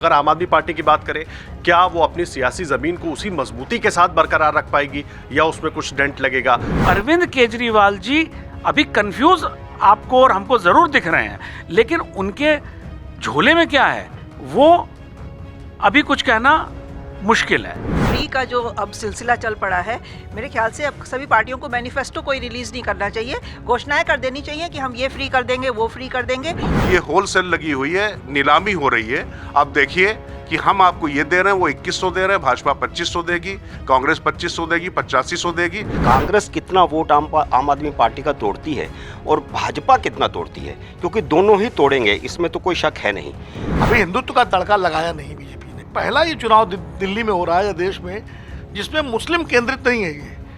अगर आम आदमी पार्टी की बात करें, क्या वो अपनी सियासी जमीन को उसी मजबूती के साथ बरकरार रख पाएगी या उसमें कुछ डेंट लगेगा? अरविंद केजरीवाल जी अभी कंफ्यूज आपको और हमको जरूर दिख रहे हैं, लेकिन उनके झोले में क्या है वो अभी कुछ कहना मुश्किल है। फ्री का जो अब सिलसिला चल पड़ा है, मेरे ख्याल से अब सभी पार्टियों को मैनिफेस्टो कोई रिलीज नहीं करना चाहिए, घोषणाएं कर देनी चाहिए कि हम ये फ्री कर देंगे, वो फ्री कर देंगे। ये होलसेल लगी हुई है, नीलामी हो रही है। आप देखिए कि हम आपको ये दे रहे हैं, वो 2100 दे रहे हैं, भाजपा 2500 देगी, कांग्रेस 2500 देगी, 8500 देगी। कांग्रेस कितना वोट आम आदमी पार्टी का तोड़ती है और भाजपा कितना तोड़ती है, क्योंकि दोनों ही तोड़ेंगे, इसमें तो कोई शक है नहीं। अभी हिंदुत्व का तड़का लगाया नहीं बीजेपी ने। पहला ये चुनाव दिल्ली में हो रहा है देश में जिसमें मुस्लिम केंद्रित नहीं है,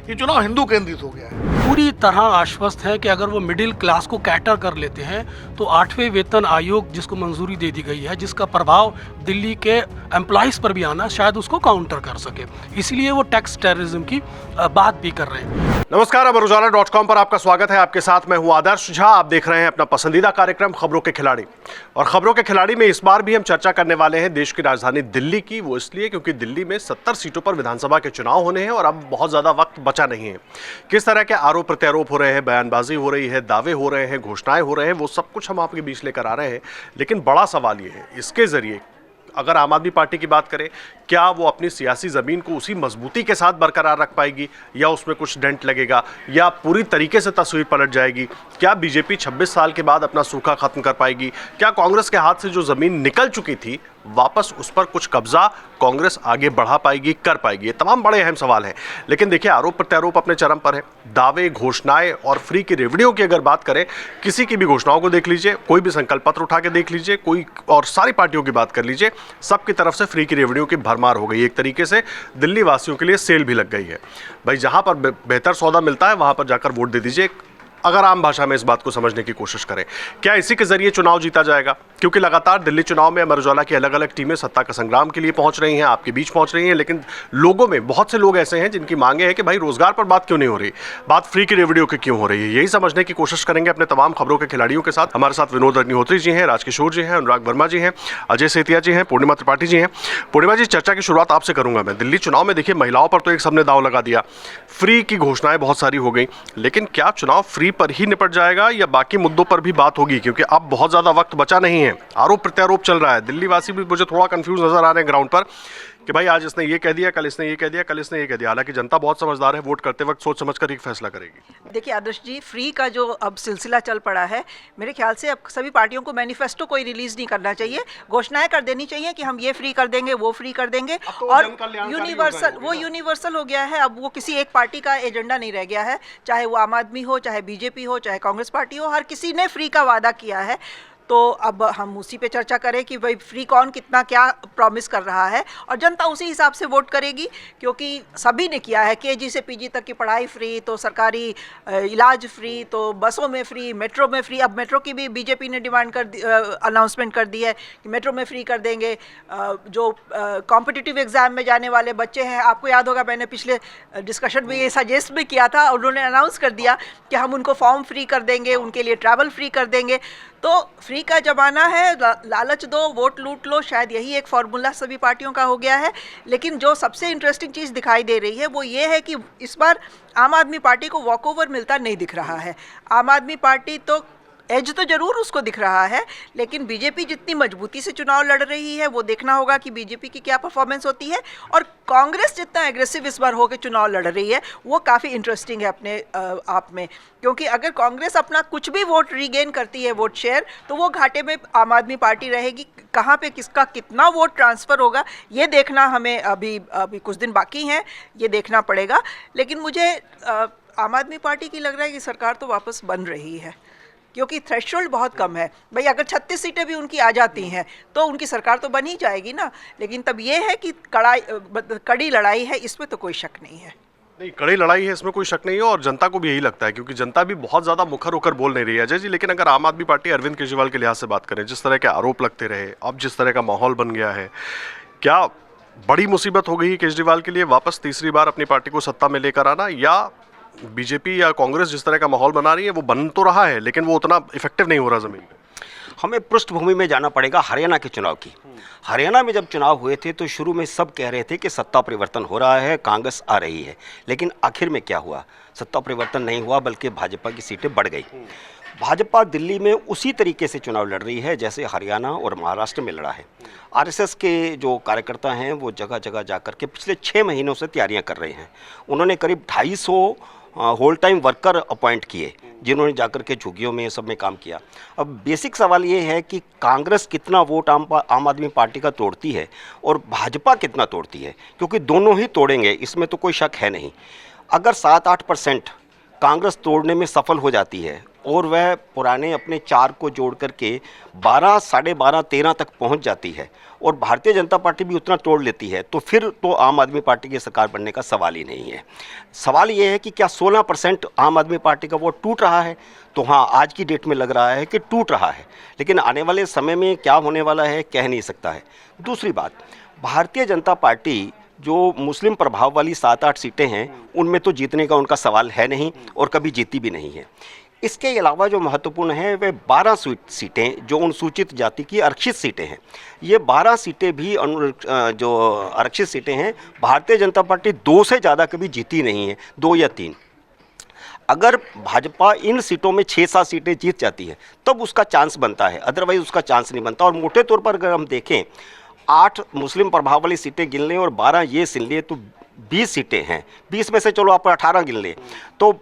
ये चुनाव हिंदू केंद्रित हो गया है। पूरी तरह आश्वस्त है कि अगर वो मिडिल क्लास को कैटर कर लेते हैं तो 8वें वेतन आयोग जिसको मंजूरी दे दी गई है, जिसका प्रभाव दिल्ली के एम्प्लॉइज पर भी आना, शायद उसको काउंटर कर सके, इसलिए वो टैक्स टेररिज्म की बात भी कर रहे हैं। नमस्कार, अमर उजाला.com पर आपका स्वागत है। आपके साथ मैं हूं आदर्श झा। आप देख रहे हैं अपना पसंदीदा कार्यक्रम खबरों के खिलाड़ी। और खबरों के खिलाड़ी में इस बार भी हम चर्चा करने वाले हैं देश की राजधानी दिल्ली की। वो इसलिए क्योंकि दिल्ली में 70 सीटों पर विधानसभा के चुनाव होने हैं और अब बहुत ज्यादा वक्त बचा नहीं है। किस तरह के आरोप प्रत्यारोप हो रहे हैं, बयानबाजी हो रही है, दावे हो रहे हैं, घोषणाएं हो रहे हैं, वो सब कुछ हम आपके बीच लेकर आ रहे हैं। लेकिन बड़ा सवाल ये है, इसके जरिए अगर आम आदमी पार्टी की बात करें, क्या वो अपनी सियासी जमीन को उसी मजबूती के साथ बरकरार रख पाएगी या उसमें कुछ डेंट लगेगा या पूरी तरीके से तस्वीर पलट जाएगी? क्या बीजेपी 26 साल के बाद अपना सूखा खत्म कर पाएगी? क्या कांग्रेस के हाथ से जो जमीन निकल चुकी थी वापस उस पर कुछ कब्जा कांग्रेस आगे बढ़ा पाएगी, कर पाएगी? ये तमाम बड़े अहम सवाल हैं। लेकिन देखिए, आरोप प्रत्यारोप अपने चरम पर है। दावे, घोषणाएं और फ्री की रेवड़ियों की अगर बात करें, किसी की भी घोषणाओं को देख लीजिए, कोई भी संकल्प पत्र उठा के देख लीजिए, कोई और सारी पार्टियों की बात कर लीजिए, सबकी तरफ से फ्री की रेवड़ियों की भरमार हो गई। एक तरीके से दिल्ली वासियों के लिए सेल भी लग गई है। भाई, जहां पर बेहतर सौदा मिलता है वहां पर जाकर वोट दे दीजिए, अगर आम भाषा में इस बात को समझने की कोशिश करें। क्या इसी के जरिए चुनाव जीता जाएगा? क्योंकि लगातार दिल्ली चुनाव में अमर उजाला की अलग अलग टीमें सत्ता का संग्राम के लिए पहुंच रही हैं, आपके बीच पहुंच रही हैं, लेकिन लोगों में बहुत से लोग ऐसे हैं जिनकी मांगे हैं कि भाई रोजगार पर बात क्यों नहीं हो रही, बात फ्री की रेवड़ियों की क्यों हो रही है। यही समझने की कोशिश करेंगे अपने तमाम खबरों के खिलाड़ियों के साथ। हमारे साथ विनोद अग्निहोत्री जी हैं, राजकिशोर जी हैं, अनुराग वर्मा जी हैं, अजय सेतिया जी हैं, पूर्णिमा त्रिपाठी जी हैं। पूर्णिमा जी, चर्चा की शुरुआत आपसे करूंगा मैं। दिल्ली चुनाव में देखिए, महिलाओं पर तो एक सबने दाव लगा दिया, फ्री की घोषणाएं बहुत सारी हो गई, लेकिन क्या चुनाव फ्री पर ही निपट जाएगा या बाकी मुद्दों पर भी बात होगी? क्योंकि अब बहुत ज्यादा वक्त बचा नहीं है, आरोप प्रत्यारोप चल रहा है। दिल्ली वासी भी मुझे थोड़ा कंफ्यूज नजर आ रहे हैं ग्राउंड पर कि भाई आज इसने ये कह दिया, कल इसने ये कह दिया, कल इसने ये कह दिया। हालांकि जनता बहुत समझदार है, वोट करते वक्त सोच समझकर एक फैसला करेगी। देखिए आदर्श जी, फ्री का जो अब सिलसिला चल पड़ा है, मेरे ख्याल से अब सभी पार्टियों को मैनिफेस्टो कोई रिलीज नहीं करना चाहिए, घोषणाएं कर देनी चाहिए कि हम ये फ्री कर देंगे, वो फ्री कर देंगे। और यूनिवर्सल हो गया है, अब वो किसी एक पार्टी का एजेंडा नहीं रह गया है, चाहे वो आम आदमी हो, चाहे बीजेपी हो, चाहे कांग्रेस पार्टी हो, हर किसी ने फ्री का वादा किया है। तो अब हम उसी पे चर्चा करें कि भाई फ्री कौन कितना क्या प्रॉमिस कर रहा है, और जनता उसी हिसाब से वोट करेगी। क्योंकि सभी ने किया है, केजी से पीजी तक की पढ़ाई फ्री, तो सरकारी इलाज फ्री, तो बसों में फ्री, मेट्रो में फ्री। अब मेट्रो की भी बीजेपी ने डिमांड अनाउंसमेंट कर दी है कि मेट्रो में फ्री कर देंगे। जो कॉम्पिटिटिव एग्जाम में जाने वाले बच्चे हैं, आपको याद होगा मैंने पिछले डिस्कशन में ये सजेस्ट भी किया था, उन्होंने अनाउंस कर दिया कि हम उनको फॉर्म फ्री कर देंगे, उनके लिए ट्रैवल फ्री कर देंगे। तो फ्री का जमाना है, लालच दो, वोट लूट लो, शायद यही एक फार्मूला सभी पार्टियों का हो गया है। लेकिन जो सबसे इंटरेस्टिंग चीज़ दिखाई दे रही है वो ये है कि इस बार आम आदमी पार्टी को वॉकओवर मिलता नहीं दिख रहा है। आम आदमी पार्टी तो एज तो जरूर उसको दिख रहा है, लेकिन बीजेपी जितनी मजबूती से चुनाव लड़ रही है वो देखना होगा कि बीजेपी की क्या परफॉर्मेंस होती है। और कांग्रेस जितना एग्रेसिव इस बार होकर चुनाव लड़ रही है वो काफ़ी इंटरेस्टिंग है अपने आप में। क्योंकि अगर कांग्रेस अपना कुछ भी वोट रीगेन करती है, वोट शेयर, तो वो घाटे में आम आदमी पार्टी रहेगी। कहाँ पे किसका कितना वोट ट्रांसफ़र होगा ये देखना हमें अभी कुछ दिन बाकी हैं, ये देखना पड़ेगा। लेकिन मुझे आम आदमी पार्टी की लग रहा है कि सरकार तो वापस बन रही है, क्योंकि थ्रेशोल्ड बहुत कम है। भाई अगर 36 सीटें भी उनकी आ जाती हैं तो उनकी सरकार तो बन ही जाएगी ना। लेकिन तब ये है कि कड़ी लड़ाई है, इसमें तो कोई शक नहीं है। नहीं, कड़ी लड़ाई है, इसमें कोई शक नहीं है, और जनता को भी यही लगता है, क्योंकि जनता भी बहुत ज़्यादा मुखर होकर बोल नहीं रही है अजय जी। लेकिन अगर आम आदमी पार्टी अरविंद केजरीवाल के लिहाज से बात करें, जिस तरह के आरोप लगते रहे, अब जिस तरह का माहौल बन गया है, क्या बड़ी मुसीबत हो गई केजरीवाल के लिए वापस तीसरी बार अपनी पार्टी को सत्ता में लेकर आना? या बीजेपी या कांग्रेस जिस तरह का माहौल बना रही है वो बन तो रहा है, लेकिन वो उतना इफेक्टिव नहीं हो रहा ज़मीन पे? हमें पृष्ठभूमि में जाना पड़ेगा हरियाणा के चुनाव की। हरियाणा में जब चुनाव हुए थे तो शुरू में सब कह रहे थे कि सत्ता परिवर्तन हो रहा है, कांग्रेस आ रही है, लेकिन आखिर में क्या हुआ? सत्ता परिवर्तन नहीं हुआ, बल्कि भाजपा की सीटें बढ़ गई। भाजपा दिल्ली में उसी तरीके से चुनाव लड़ रही है जैसे हरियाणा और महाराष्ट्र में लड़ा है। आरएसएस के जो कार्यकर्ता हैं वो जगह जगह जाकर के पिछले 6 महीनों से तैयारियां कर रहे हैं। उन्होंने करीब 250 होल टाइम वर्कर अपॉइंट किए, जिन्होंने जाकर के झुग्गियों में सब में काम किया। अब बेसिक सवाल ये है कि कांग्रेस कितना वोट आम आदमी पार्टी का तोड़ती है और भाजपा कितना तोड़ती है, क्योंकि दोनों ही तोड़ेंगे, इसमें तो कोई शक है नहीं। अगर 7-8% कांग्रेस तोड़ने में सफल हो जाती है और वह पुराने अपने 4 को जोड़ करके 12, 12.5, 13 तक पहुंच जाती है और भारतीय जनता पार्टी भी उतना तोड़ लेती है, तो फिर तो आम आदमी पार्टी की सरकार बनने का सवाल ही नहीं है। सवाल ये है कि क्या 16% आम आदमी पार्टी का वोट टूट रहा है? तो हाँ, आज की डेट में लग रहा है कि टूट रहा है, लेकिन आने वाले समय में क्या होने वाला है कह नहीं सकता है। दूसरी बात, भारतीय जनता पार्टी जो मुस्लिम प्रभाव वाली 7-8 सीटें हैं, उनमें तो जीतने का उनका सवाल है नहीं और कभी जीती भी नहीं है। इसके अलावा जो महत्वपूर्ण है वे 12 सीटें जो अनुसूचित जाति की आरक्षित सीटें हैं। ये 12 सीटें भी जो आरक्षित सीटें हैं, भारतीय जनता पार्टी 2 से ज़्यादा कभी जीती नहीं है, 2 या 3। अगर भाजपा इन सीटों में 6-7 सीटें जीत जाती है तब उसका चांस बनता है, अदरवाइज उसका चांस नहीं बनता। और मोटे तौर पर अगर हम देखें, 8 मुस्लिम प्रभाव वाली सीटें गिन लें और 12 ये सिन लिए तो 20 सीटें हैं। 20 में से चलो आप 18 गिन लें, तो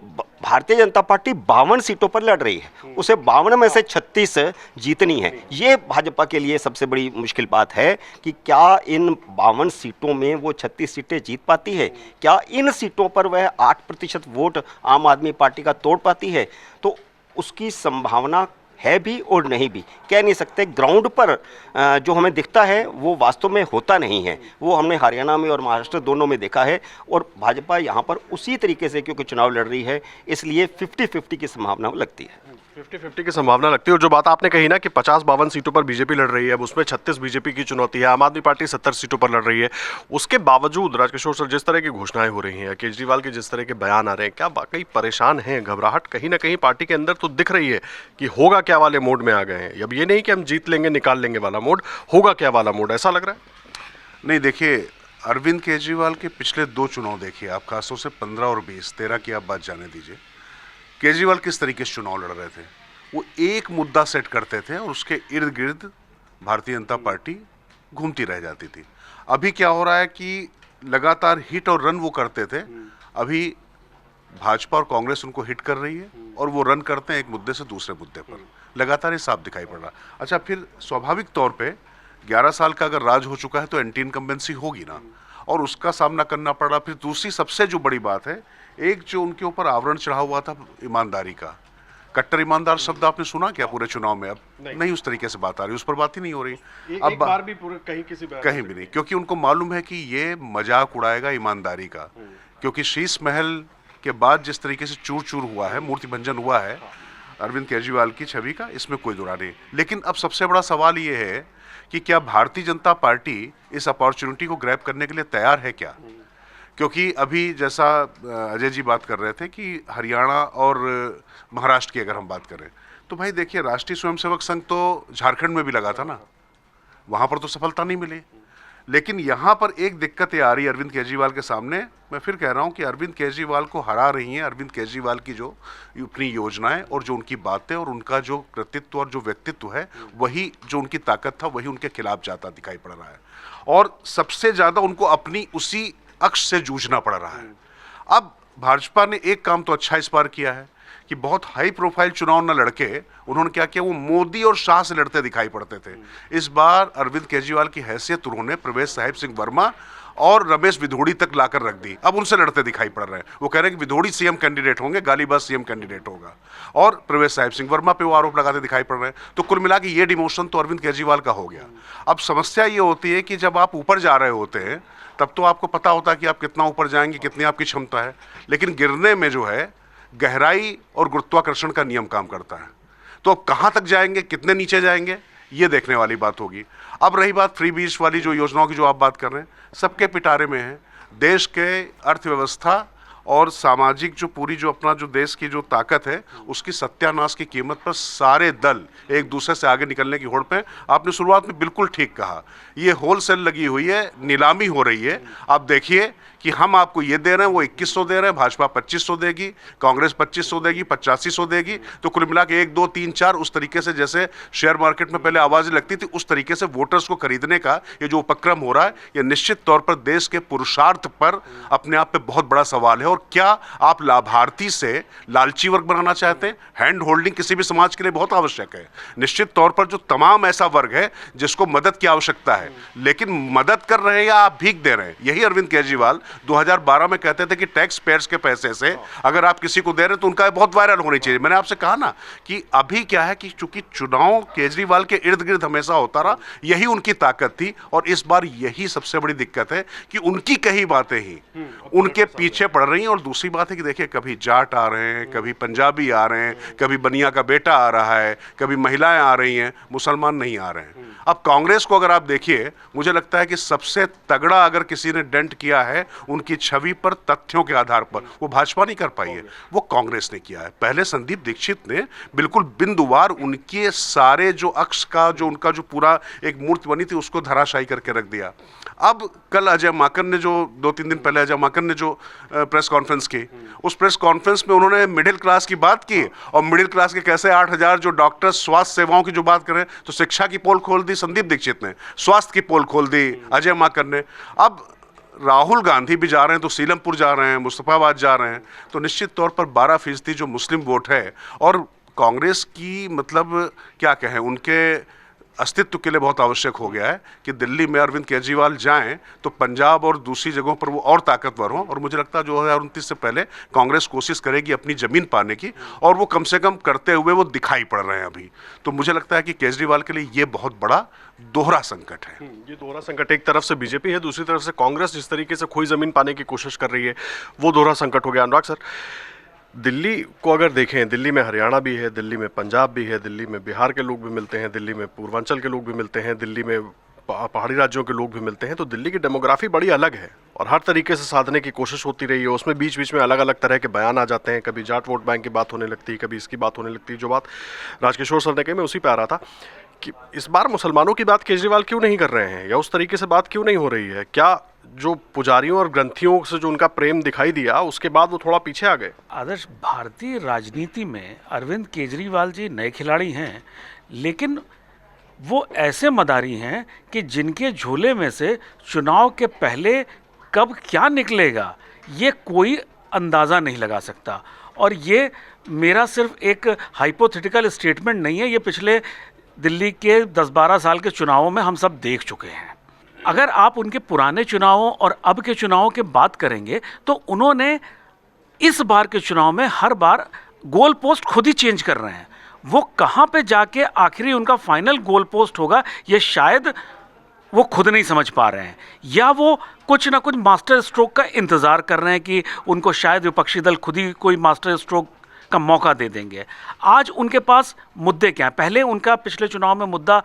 भारतीय जनता पार्टी 52 सीटों पर लड़ रही है, उसे 52 में से 36 जीतनी है। ये भाजपा के लिए सबसे बड़ी मुश्किल बात है कि क्या इन 52 सीटों में वो 36 सीटें जीत पाती है? क्या इन सीटों पर वह 8% वोट आम आदमी पार्टी का तोड़ पाती है? तो उसकी संभावना है भी और नहीं भी, कह नहीं सकते। ग्राउंड पर जो हमें दिखता है वो वास्तव में होता नहीं है, वो हमने हरियाणा में और महाराष्ट्र दोनों में देखा है। और भाजपा यहाँ पर उसी तरीके से क्योंकि चुनाव लड़ रही है, इसलिए 50-50 की संभावना लगती है। 50-50 की संभावना लगती है। और जो बात आपने कही ना कि 50-52 सीटों पर बीजेपी लड़ रही है, अब उसमें 36 बीजेपी की चुनौती है, आम आदमी पार्टी 70 सीटों पर लड़ रही है, उसके बावजूद राजकिशोर सर जिस तरह की घोषणाएं हो रही हैं, केजरीवाल के जिस तरह के बयान आ रहे हैं, क्या वाकई परेशान हैं? घबराहट कहीं ना कहीं पार्टी के अंदर तो दिख रही है कि होगा क्या वाले मोड में आ गए हैं। अब ये नहीं कि हम जीत लेंगे निकाल लेंगे वाला मोड, होगा क्या वाला मोड, ऐसा लग रहा है? नहीं, देखिए, अरविंद केजरीवाल के पिछले 2 चुनाव देखिए आप, खासतौर से 15 और 20, 13 की आप बात जाने दीजिए। केजरीवाल किस तरीके से चुनाव लड़ रहे थे? वो एक मुद्दा सेट करते थे और उसके इर्द गिर्द भारतीय जनता पार्टी घूमती रह जाती थी। अभी क्या हो रहा है कि लगातार हिट और रन वो करते थे, अभी भाजपा और कांग्रेस उनको हिट कर रही है और वो रन करते हैं एक मुद्दे से दूसरे मुद्दे पर, लगातार ये साफ दिखाई पड़ रहा। अच्छा, फिर स्वाभाविक तौर पे 11 साल का अगर राज हो चुका है तो एंटी इनकम्बेंसी होगी ना, और उसका सामना करना पड़ा। फिर दूसरी सबसे जो बड़ी बात है, एक जो उनके ऊपर आवरण चढ़ा हुआ था ईमानदारी का, कट्टर ईमानदार शब्द आपने सुना क्या पूरे चुनाव में? अब नहीं उस तरीके से बात आ रही, उस पर बात ही नहीं हो रही। अब एक बार भी पूरे कहीं भी नहीं, क्योंकि उनको मालूम है कि ये मजाक उड़ाएगा ईमानदारी का। क्योंकि शीश महल के बाद जिस तरीके से चूर चूर हुआ है, मूर्ति भंजन हुआ है अरविंद केजरीवाल की छवि का, इसमें कोई दुरा नहीं। लेकिन अब सबसे बड़ा सवाल ये है कि क्या भारतीय जनता पार्टी इस अपॉर्चुनिटी को ग्रैब करने के लिए तैयार है क्या? क्योंकि अभी जैसा अजय जी बात कर रहे थे कि हरियाणा और महाराष्ट्र की अगर हम बात करें, तो भाई देखिए, राष्ट्रीय स्वयंसेवक संघ तो झारखंड में भी लगा था ना, वहाँ पर तो सफलता नहीं मिली। लेकिन यहाँ पर एक दिक्कत ये आ रही है अरविंद केजरीवाल के सामने। मैं फिर कह रहा हूँ कि अरविंद केजरीवाल को हरा रही हैं अरविंद केजरीवाल की जो अपनी योजनाएं और जो उनकी बातें और उनका जो कृतित्व और जो व्यक्तित्व है, वही जो उनकी ताकत था वही उनके खिलाफ जाता दिखाई पड़ रहा है। और सबसे ज़्यादा उनको अपनी उसी अक्ष से जूझना पड़ रहा है। अब भाजपा ने एक काम तो अच्छा इस बार किया है कि बहुत हाई प्रोफाइल चुनाव न लड़के उन्होंने क्या किया, वो मोदी और शाह से लड़ते दिखाई पड़ते थे। इस बार अरविंद केजरीवाल की हैसियत उन्होंने प्रवेश साहिब सिंह वर्मा और रमेश विधोड़ी तक लाकर रख दी। अब उनसे लड़ते दिखाई पड़ रहे हैं। वो कह रहे हैं कि विधोड़ी सीएम कैंडिडेट होंगे, गालीबाज सीएम कैंडिडेट होगा, और प्रवेश साहिब सिंह वर्मा पे वो आरोप लगाते दिखाई पड़ रहे हैं। तो कुल मिला के ये डिमोशन तो अरविंद केजरीवाल का हो गया। अब समस्या ये होती है कि जब आप ऊपर जा रहे होते हैं तब तो आपको पता होता है कि आप कितना ऊपर जाएंगे, कितनी आपकी क्षमता है, लेकिन गिरने में जो है गहराई और गुरुत्वाकर्षण का नियम काम करता है। तो अब कहाँ तक जाएंगे, कितने नीचे जाएंगे, ये देखने वाली बात होगी। अब रही बात फ्री बीज वाली जो योजनाओं की जो आप बात कर रहे हैं, सबके पिटारे में है। देश के अर्थव्यवस्था और सामाजिक जो पूरी जो अपना जो देश की जो ताकत है उसकी सत्यानाश की कीमत पर सारे दल एक दूसरे से आगे निकलने की होड़ पे। आपने शुरुआत में बिल्कुल ठीक कहा, ये होलसेल लगी हुई है, नीलामी हो रही है। आप देखिए कि हम आपको ये दे रहे हैं, वो 2100 दे रहे हैं, भाजपा 2500 देगी, कांग्रेस 2500 देगी, 8500 देगी। तो कुल मिला के 1 2 3 4 उस तरीके से जैसे शेयर मार्केट में पहले आवाज़ें लगती थी, उस तरीके से वोटर्स को खरीदने का ये जो उपक्रम हो रहा है, ये निश्चित तौर पर देश के पुरुषार्थ पर अपने आप पे बहुत बड़ा सवाल है। और क्या आप लाभार्थी से लालची वर्ग बनाना चाहते हैं? हैंड होल्डिंग किसी भी समाज के लिए बहुत आवश्यक है। निश्चित तौर पर जो तमाम ऐसा वर्ग है जिसको मदद की आवश्यकता है, लेकिन मदद कर रहे हैं या आप भीख दे रहे हैं? यही अरविंद केजरीवाल 2012 में कहते थे कि टैक्स पेयर्स के पैसे से अगर आप किसी को दे रहे हैं तो उनका बहुत वायरल होनी चाहिए। मैंने आपसे कहा ना कि अभी क्या है कि चूंकि चुनाव केजरीवाल के इर्द गिर्द हमेशा होता रहा, यही उनकी ताकत थी। और इस बार यही सबसे बड़ी दिक्कत है कि उनकी कई बातें ही उनके पीछे पड़ रही हैं। और दूसरी बात है कि देखिए, कभी जाट आ रहे हैं, कभी पंजाबी आ रहे हैं, कभी बनिया का बेटा आ रहा है, कभी महिलाएं आ रही हैं, मुसलमान नहीं आ रहे हैं। अब कांग्रेस को अगर आप देखिए, मुझे लगता है कि सबसे तगड़ा अगर किसी ने डेंट किया है उनकी छवि पर, तथ्यों के आधार पर, वो भाजपा नहीं कर पाई है, वो कांग्रेस ने किया है। पहले संदीप दीक्षित ने बिल्कुल बिंदुवार उनके सारे जो अक्ष का जो उनका जो पूरा एक मूर्ति बनी थी उसको धराशायी करके रख दिया। अब कल अजय माकन ने जो 2-3 दिन पहले अजय माकन ने जो प्रेस कॉन्फ्रेंस की, उस प्रेस कॉन्फ्रेंस में उन्होंने मिडिल क्लास की बात की और मिडिल क्लास के कैसे 8000 जो डॉक्टर स्वास्थ्य सेवाओं की जो बात करें, तो शिक्षा की पोल खोल दी संदीप दीक्षित ने, स्वास्थ्य की पोल खोल दी अजय माकन ने। अब राहुल गांधी भी जा रहे हैं तो सीलमपुर जा रहे हैं, मुस्तफाबाद जा रहे हैं, तो निश्चित तौर पर 12% जो मुस्लिम वोट है और कांग्रेस की मतलब क्या कहें, उनके अस्तित्व के लिए बहुत आवश्यक हो गया है कि दिल्ली में अरविंद केजरीवाल जाएं तो पंजाब और दूसरी जगहों पर वो और ताकतवर हों। और मुझे लगता है 2029 से पहले कांग्रेस कोशिश करेगी अपनी जमीन पाने की, और वो कम से कम करते हुए वो दिखाई पड़ रहे हैं अभी। तो मुझे लगता है कि केजरीवाल के लिए ये बहुत बड़ा दोहरा संकट है। ये दोहरा संकट, एक तरफ से बीजेपी है, दूसरी तरफ से कांग्रेस जिस तरीके से खोई जमीन पाने की कोशिश कर रही है, वो दोहरा संकट हो गया। अनुराग सर, दिल्ली को अगर देखें, दिल्ली में हरियाणा भी है, दिल्ली में पंजाब भी है, दिल्ली में बिहार के लोग भी मिलते हैं, दिल्ली में पूर्वांचल के लोग भी मिलते हैं, दिल्ली में पहाड़ी राज्यों के लोग भी मिलते हैं। तो दिल्ली की डेमोग्राफी बड़ी अलग है और हर तरीके से साधने की कोशिश होती रही है। उसमें बीच बीच में अलग अलग तरह के बयान आ जाते हैं, कभी जाट वोट बैंक की बात होने लगती है, कभी इसकी बात होने लगती है। जो बात राजकिशोर सर ने कही, मैं उसी पे आ रहा था कि इस बार मुसलमानों की बात केजरीवाल क्यों नहीं कर रहे हैं, या उस तरीके से बात क्यों नहीं हो रही है? क्या जो पुजारियों और ग्रंथियों से जो उनका प्रेम दिखाई दिया, उसके बाद वो थोड़ा पीछे आ गए? आदर्श, भारतीय राजनीति में अरविंद केजरीवाल जी नए खिलाड़ी हैं, लेकिन वो ऐसे मदारी हैं कि जिनके झोले में से चुनाव के पहले कब क्या निकलेगा ये कोई अंदाज़ा नहीं लगा सकता। और ये मेरा सिर्फ एक हाइपोथेटिकल स्टेटमेंट नहीं है, ये पिछले दिल्ली के 10-12 साल के चुनावों में हम सब देख चुके हैं। अगर आप उनके पुराने चुनावों और अब के चुनावों की बात करेंगे तो उन्होंने इस बार के चुनाव में हर बार गोल पोस्ट खुद ही चेंज कर रहे हैं। वो कहाँ पे जाके आखिरी उनका फाइनल गोल पोस्ट होगा ये शायद वो खुद नहीं समझ पा रहे हैं, या वो कुछ ना कुछ मास्टर स्ट्रोक का इंतज़ार कर रहे हैं कि उनको शायद विपक्षी दल खुद ही कोई मास्टर स्ट्रोक का मौका दे देंगे। आज उनके पास मुद्दे क्या हैं? पहले उनका पिछले चुनाव में मुद्दा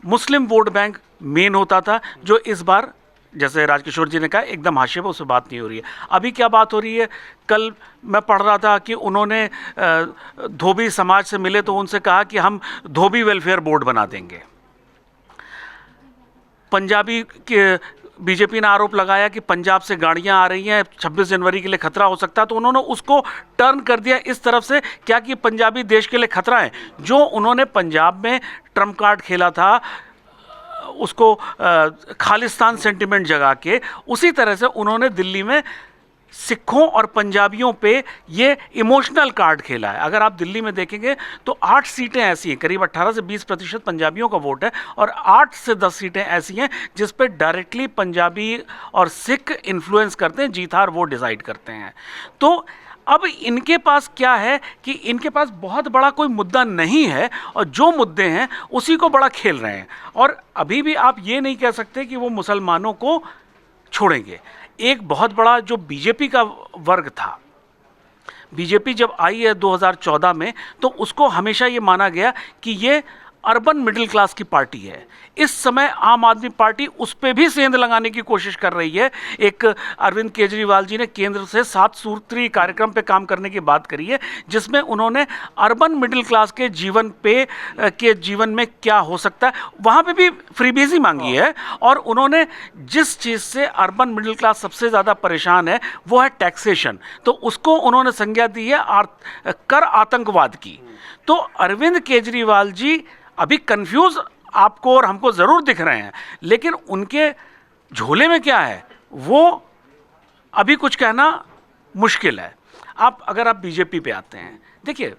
मुस्लिम वोट बैंक मेन होता था, जो इस बार जैसे राजकिशोर जी ने कहा एकदम हाशिए पर, उससे बात नहीं हो रही है। अभी क्या बात हो रही है? कल मैं पढ़ रहा था कि उन्होंने धोबी समाज से मिले तो उनसे कहा कि हम धोबी वेलफेयर बोर्ड बना देंगे। पंजाबी के बीजेपी ने आरोप लगाया कि पंजाब से गाड़ियां आ रही हैं, 26 जनवरी के लिए खतरा हो सकता है, तो उन्होंने उसको टर्न कर दिया इस तरफ से क्या कि पंजाबी देश के लिए खतरा है। जो उन्होंने पंजाब में ट्रम्प कार्ड खेला था उसको खालिस्तान सेंटिमेंट जगा के, उसी तरह से उन्होंने दिल्ली में सिखों और पंजाबियों पे ये इमोशनल कार्ड खेला है। अगर आप दिल्ली में देखेंगे तो 8 सीटें ऐसी हैं, करीब 18 से 20% पंजाबियों का वोट है, और 8 से 10 सीटें ऐसी हैं जिस पे डायरेक्टली पंजाबी और सिख इन्फ्लुएंस करते हैं, जीत हार वो डिसाइड करते हैं। तो अब इनके पास क्या है कि इनके पास बहुत बड़ा कोई मुद्दा नहीं है, और जो मुद्दे हैं उसी को बड़ा खेल रहे हैं। और अभी भी आप ये नहीं कह सकते कि वो मुसलमानों को छोड़ेंगे। एक बहुत बड़ा जो बीजेपी का वर्ग था, बीजेपी जब आई है 2014 में, तो उसको हमेशा ये माना गया कि ये अर्बन मिडिल क्लास की पार्टी है। इस समय आम आदमी पार्टी उस पर भी सेंध लगाने की कोशिश कर रही है। एक अरविंद केजरीवाल जी ने केंद्र से 7 सूत्री कार्यक्रम पे काम करने की बात करी है, जिसमें उन्होंने अर्बन मिडिल क्लास के जीवन में क्या हो सकता है वहाँ पे भी फ्रीबीजी मांगी है। और उन्होंने जिस चीज़ से अर्बन मिडिल क्लास सबसे ज़्यादा परेशान है वो है टैक्सेशन, तो उसको उन्होंने संज्ञा दी है कर आतंकवाद की। तो अरविंद केजरीवाल जी अभी कंफ्यूज आपको और हमको ज़रूर दिख रहे हैं, लेकिन उनके झोले में क्या है वो अभी कुछ कहना मुश्किल है। अगर आप बीजेपी पे आते हैं, देखिए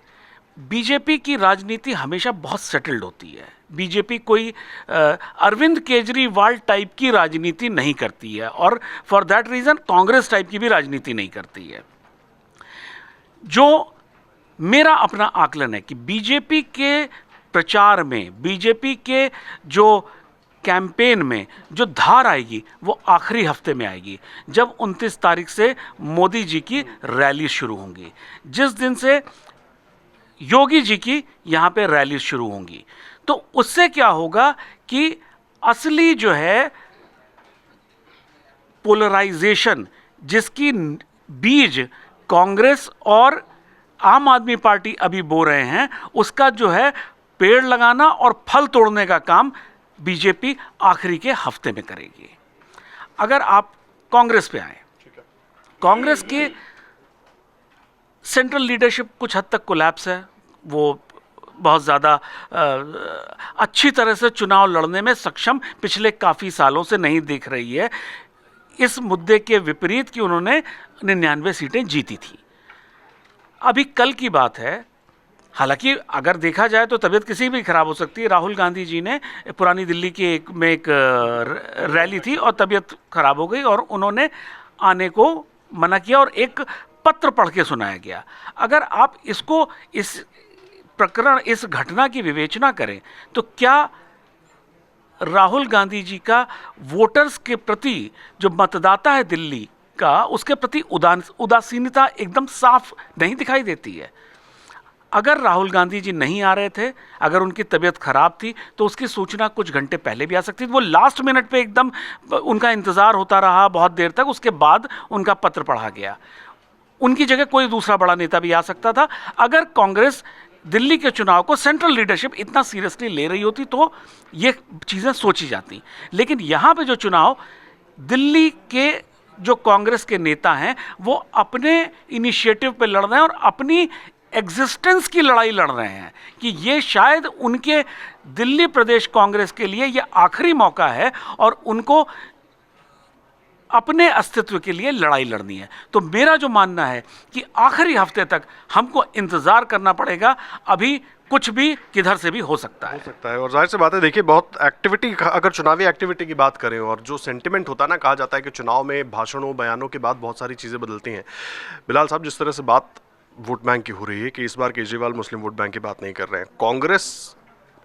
बीजेपी की राजनीति हमेशा बहुत सेटल्ड होती है। बीजेपी कोई अरविंद केजरीवाल टाइप की राजनीति नहीं करती है, और for that reason Congress type की भी राजनीति नहीं करती है। जो मेरा अपना आकलन है कि बीजेपी के प्रचार में, बीजेपी के जो कैंपेन में जो धार आएगी वो आखिरी हफ्ते में आएगी, जब 29 तारीख से मोदी जी की रैली शुरू होंगी, जिस दिन से योगी जी की यहाँ पे रैली शुरू होंगी। तो उससे क्या होगा कि असली जो है पोलराइजेशन, जिसकी बीज कांग्रेस और आम आदमी पार्टी अभी बो रहे हैं, उसका जो है पेड़ लगाना और फल तोड़ने का काम बीजेपी आखिरी के हफ्ते में करेगी। अगर आप कांग्रेस पे आए, कांग्रेस की सेंट्रल लीडरशिप कुछ हद तक कोलैप्स है। वो बहुत ज़्यादा अच्छी तरह से चुनाव लड़ने में सक्षम पिछले काफ़ी सालों से नहीं दिख रही है, इस मुद्दे के विपरीत कि उन्होंने 99 सीटें जीती थी। अभी कल की बात है, हालांकि अगर देखा जाए तो तबीयत किसी भी खराब हो सकती है। राहुल गांधी जी ने पुरानी दिल्ली की एक रैली थी और तबीयत खराब हो गई और उन्होंने आने को मना किया और एक पत्र पढ़ के सुनाया गया। अगर आप इस घटना की विवेचना करें तो क्या राहुल गांधी जी का वोटर्स के प्रति, जो मतदाता है दिल्ली का, उसके प्रति उदासीनता एकदम साफ नहीं दिखाई देती है? अगर राहुल गांधी जी नहीं आ रहे थे, अगर उनकी तबीयत खराब थी, तो उसकी सूचना कुछ घंटे पहले भी आ सकती थी। वो लास्ट मिनट पे एकदम उनका इंतज़ार होता रहा बहुत देर तक, उसके बाद उनका पत्र पढ़ा गया। उनकी जगह कोई दूसरा बड़ा नेता भी आ सकता था। अगर कांग्रेस दिल्ली के चुनाव को सेंट्रल लीडरशिप इतना सीरियसली ले रही होती तो ये चीज़ें सोची जाती। लेकिन यहाँ पे जो चुनाव, दिल्ली के जो कांग्रेस के नेता हैं वो अपने इनिशिएटिव पे लड़ रहे हैं और अपनी एग्जिस्टेंस की लड़ाई लड़ रहे हैं कि ये शायद उनके दिल्ली प्रदेश कांग्रेस के लिए ये आखिरी मौका है और उनको अपने अस्तित्व के लिए लड़ाई लड़नी है। तो मेरा जो मानना है कि आखिरी हफ्ते तक हमको इंतज़ार करना पड़ेगा, अभी कुछ भी किधर से भी हो सकता है। और जाहिर सी बात है, देखिए बहुत एक्टिविटी, अगर चुनावी एक्टिविटी की बात करें और जो सेंटिमेंट होता है ना, कहा जाता है कि चुनाव में भाषणों बयानों के बाद बहुत सारी चीज़ें बदलती हैं। बिलाल साहब, जिस तरह से बात वोट बैंक की हो रही है कि इस बार केजरीवाल मुस्लिम वोट बैंक की बात नहीं कर रहे हैं, कांग्रेस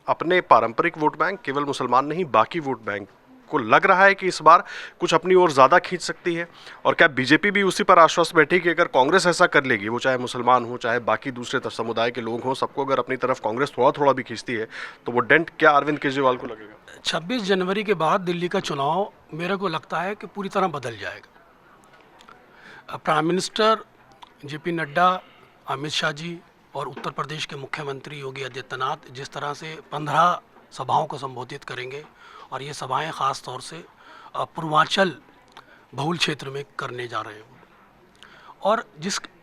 अपने पारंपरिक वोट बैंक, केवल मुसलमान नहीं बाकी वोट बैंक को लग रहा है कि इस बार कुछ अपनी ओर ज़्यादा खींच सकती है। और क्या बीजेपी भी उसी पर आश्वस्त बैठी कि अगर कांग्रेस ऐसा कर लेगी, वो चाहे मुसलमान हो चाहे बाकी दूसरे समुदाय के लोग हों, सबको अगर अपनी तरफ कांग्रेस थोड़ा थोड़ा भी खींचती है तो वो डेंट क्या अरविंद केजरीवाल को लगेगा? 26 जनवरी के बाद दिल्ली का चुनाव मेरे को लगता है कि पूरी तरह बदल जाएगा। Prime minister JP Nadda, Amit Shah ji और उत्तर प्रदेश के मुख्यमंत्री योगी आदित्यनाथ जिस तरह से 15 सभाओं को संबोधित करेंगे, और ये सभाएं ख़ास तौर से पूर्वांचल बहुल क्षेत्र में करने जा रहे हैं, और